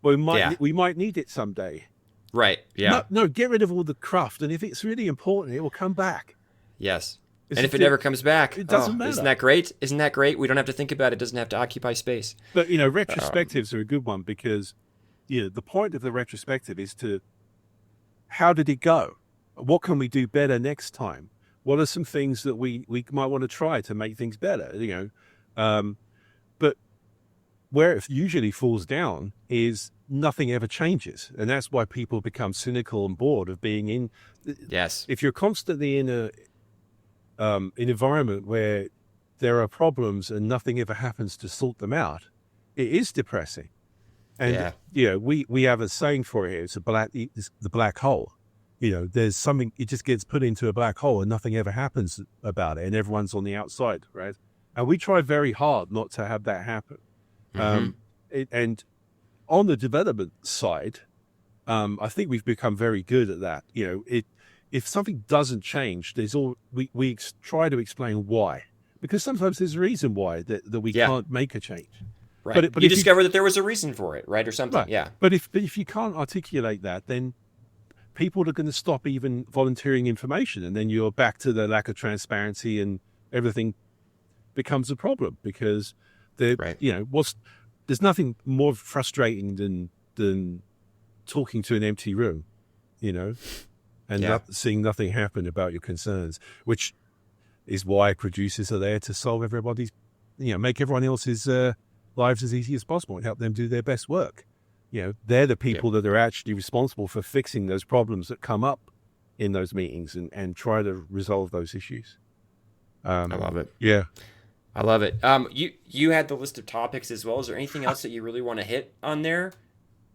Well, we might need it someday. Right. Yeah. No, get rid of all the cruft, and if it's really important, it will come back. Yes. And if it never comes back, it doesn't matter. Isn't that great? Isn't that great? We don't have to think about it. It doesn't have to occupy space. But, retrospectives are a good one because, the point of the retrospective is how did it go? What can we do better next time? What are some things that we might want to try to make things better? But where it usually falls down is nothing ever changes. And that's why people become cynical and bored of being in. Yes. If you're constantly in an environment where there are problems and nothing ever happens to sort them out, it is depressing. And we have a saying for it here. It's the black hole. There's something, it just gets put into a black hole and nothing ever happens about it, and everyone's on the outside, right? And we try very hard not to have that happen. Mm-hmm. And on the development side, I think we've become very good at that. If something doesn't change, we try to explain why, because sometimes there's a reason why that we can't make a change. Right. But you discover that there was a reason for it, right, or something. Right. Yeah. But if you can't articulate that, then people are going to stop even volunteering information, and then you're back to the lack of transparency, and everything becomes a problem because there's nothing more frustrating than talking to an empty room, and seeing nothing happen about your concerns, which is why producers are there to solve everybody's, make everyone else's lives as easy as possible and help them do their best work. They're the people that are actually responsible for fixing those problems that come up in those meetings and try to resolve those issues. I love it. Yeah. I love it. You had the list of topics as well. Is there anything else that you really want to hit on there?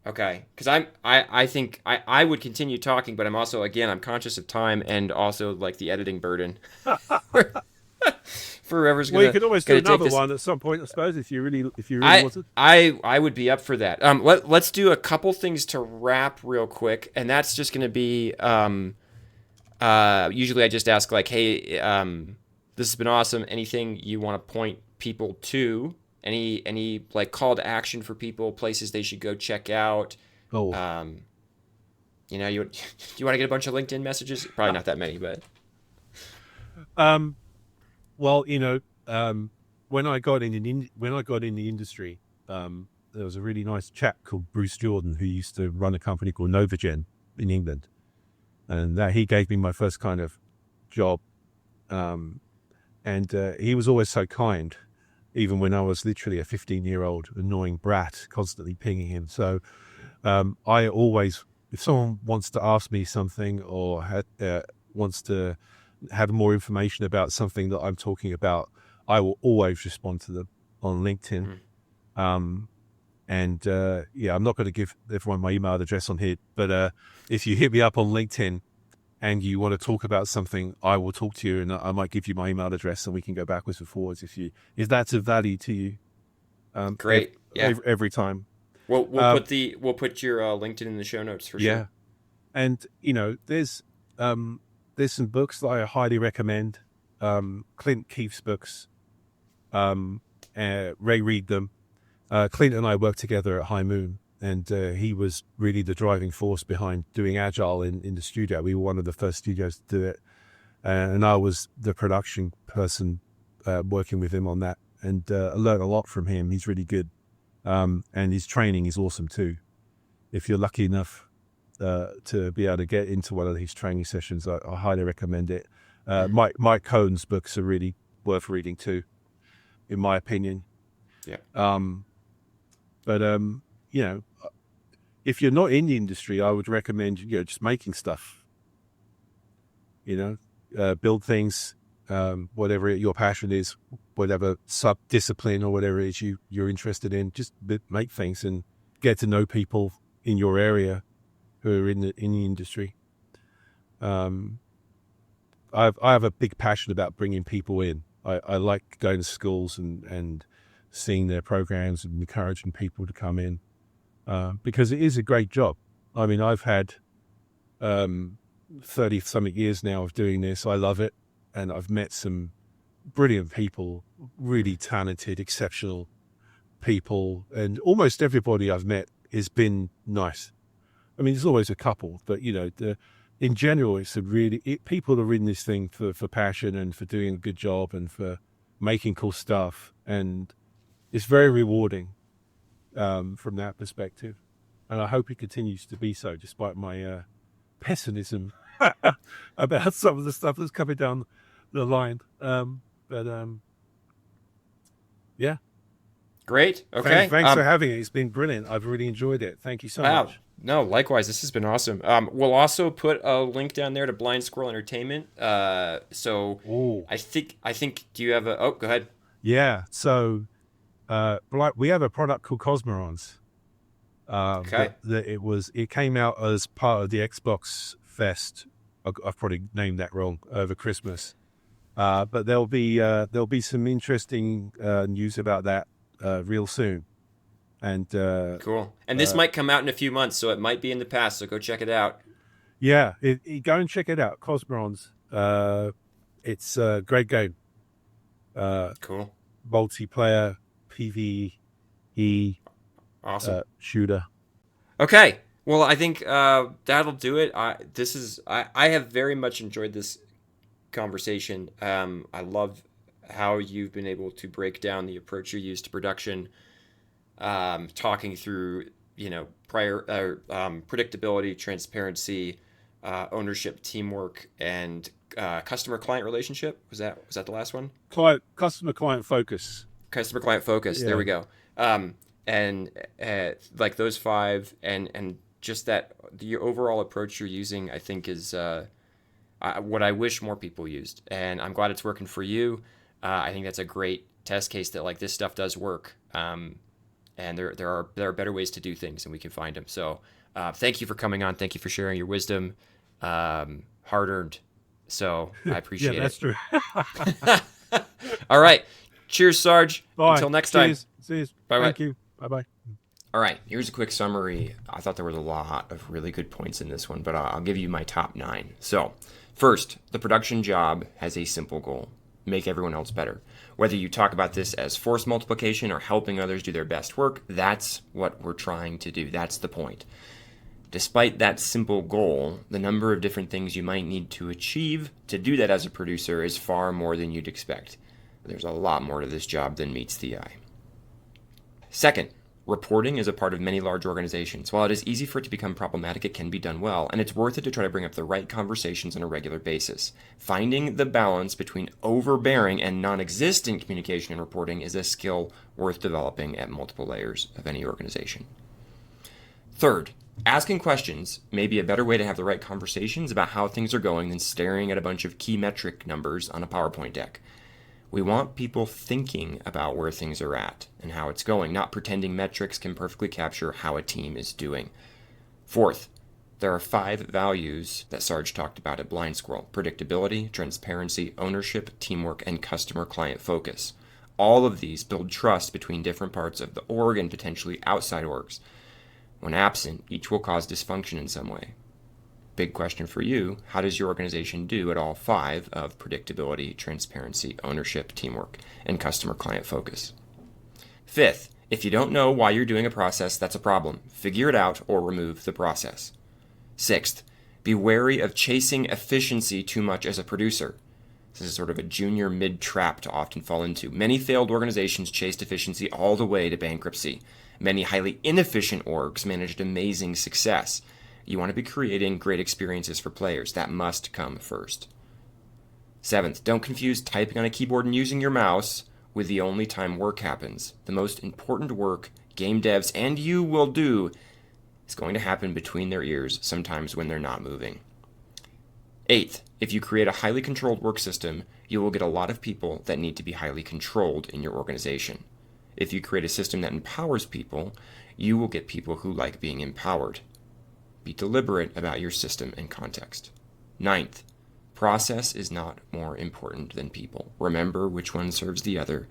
Okay. Because I think I would continue talking, but I'm also, again, I'm conscious of time and also like the editing burden. Forever's gonna. Well, you could always do another one at some point, I suppose, if you really wanted. I would be up for that. Let's do a couple things to wrap real quick, and that's just gonna be usually I just ask like, hey, this has been awesome. Anything you want to point people to? Any like call to action for people, places they should go check out? Oh. You want to get a bunch of LinkedIn messages? Probably not that many, but. Well, when I got in the industry, there was a really nice chap called Bruce Jordan who used to run a company called Novagen in England, and he gave me my first kind of job, and he was always so kind, even when I was literally a 15-year-old annoying brat, constantly pinging him. So I always, if someone wants to ask me something or wants to have more information about something that I'm talking about, I will always respond to them on LinkedIn. Yeah, I'm not going to give everyone my email address on here, but if you hit me up on LinkedIn and you want to talk about something, I will talk to you, and I might give you my email address, and we can go backwards and forwards if that's of value to you. Great. Yeah. Every time. We'll put your LinkedIn in the show notes for Yeah. sure. And there's some books that I highly recommend. Clint Keith's books. Ray read them. Clint and I worked together at High Moon, and he was really the driving force behind doing Agile in the studio. We were one of the first studios to do it, and I was the production person working with him on that. And I learned a lot from him. He's really good, and his training is awesome too. If you're lucky enough to be able to get into one of his training sessions, I highly recommend it. Mike Cohn's books are really worth reading too, in my opinion. Yeah. But if you're not in the industry, I would recommend just making stuff. Build things, whatever your passion is, whatever sub-discipline or whatever it is you're interested in. Just make things and get to know people in your area who are in the industry. I have a big passion about bringing people in. I like going to schools and seeing their programs and encouraging people to come in, because it is a great job. I mean, I've had 30-something years now of doing this. I love it, and I've met some brilliant people, really talented, exceptional people, and almost everybody I've met has been nice. I mean, there's always a couple, but in general, it's people are in this thing for passion and for doing a good job and for making cool stuff, and it's very rewarding from that perspective. And I hope it continues to be so, despite my pessimism about some of the stuff that's coming down the line. Yeah. Great. Okay. Thanks for having it. It's been brilliant. I've really enjoyed it. Thank you so much. No, likewise. This has been awesome. We'll also put a link down there to Blind Squirrel Entertainment. So I think. Do you have a? Oh, go ahead. Yeah. So, we have a product called Cosmorons. Okay. It came out as part of the Xbox Fest. I've probably named that wrong, over Christmas. But there'll be some interesting news about that real soon. And cool. And this might come out in a few months, so it might be in the past. So go check it out. Yeah, go and check it out. Cosmorons. It's a great game. Cool. Multiplayer PvE. Awesome. Shooter. Okay. Well, I think that'll do it. I have very much enjoyed this conversation. I love how you've been able to break down the approach you use to production. Talking through, predictability, transparency, ownership, teamwork, and customer-client relationship. Was that the last one? Customer-client focus. Customer-client focus. Yeah. There we go. And like those five, and just that the overall approach you're using, I think is what I wish more people used. And I'm glad it's working for you. I think that's a great test case that like this stuff does work. And there are better ways to do things, and we can find them. So thank you for coming on. Thank you for sharing your wisdom. Hard-earned. So I appreciate it. Yeah, that's true. All right. Cheers, Sarge. Bye. Until next time. See you. Bye-bye. Thank you. Bye-bye. All right. Here's a quick summary. I thought there was a lot of really good points in this one, but I'll give you my top 9. So first, the production job has a simple goal. Make everyone else better. Whether you talk about this as force multiplication or helping others do their best work, that's what we're trying to do. That's the point. Despite that simple goal, the number of different things you might need to achieve to do that as a producer is far more than you'd expect. There's a lot more to this job than meets the eye. Second, Reporting is a part of many large organizations. While it is easy for it to become problematic, it can be done well, and it's worth it to try to bring up the right conversations on a regular basis. Finding the balance between overbearing and non-existent communication and reporting is a skill worth developing at multiple layers of any organization. Third, asking questions may be a better way to have the right conversations about how things are going than staring at a bunch of key metric numbers on a PowerPoint deck. We want people thinking about where things are at and how it's going, not pretending metrics can perfectly capture how a team is doing. Fourth, there are 5 values that Sarge talked about at Blind Squirrel: predictability, transparency, ownership, teamwork, and customer client focus. All of these build trust between different parts of the org and potentially outside orgs. When absent, each will cause dysfunction in some way. Big question for you: how does your organization do at all 5 of predictability, transparency, ownership, teamwork, and customer client focus? Fifth, if you don't know why you're doing a process, that's a problem. Figure it out or remove the process. Sixth, be wary of chasing efficiency too much as a producer. This is sort of a junior mid trap to often fall into. Many failed organizations chased efficiency all the way to bankruptcy. Many highly inefficient orgs managed amazing success. You want to be creating great experiences for players. That must come first. Seventh, don't confuse typing on a keyboard and using your mouse with the only time work happens. The most important work game devs and you will do is going to happen between their ears, sometimes when they're not moving. Eighth, if you create a highly controlled work system, you will get a lot of people that need to be highly controlled in your organization. If you create a system that empowers people, you will get people who like being empowered. Be deliberate about your system and context. Ninth, process is not more important than people. Remember which one serves the other.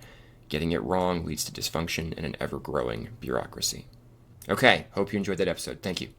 Getting it wrong leads to dysfunction and an ever-growing bureaucracy. Okay, hope you enjoyed that episode. Thank you.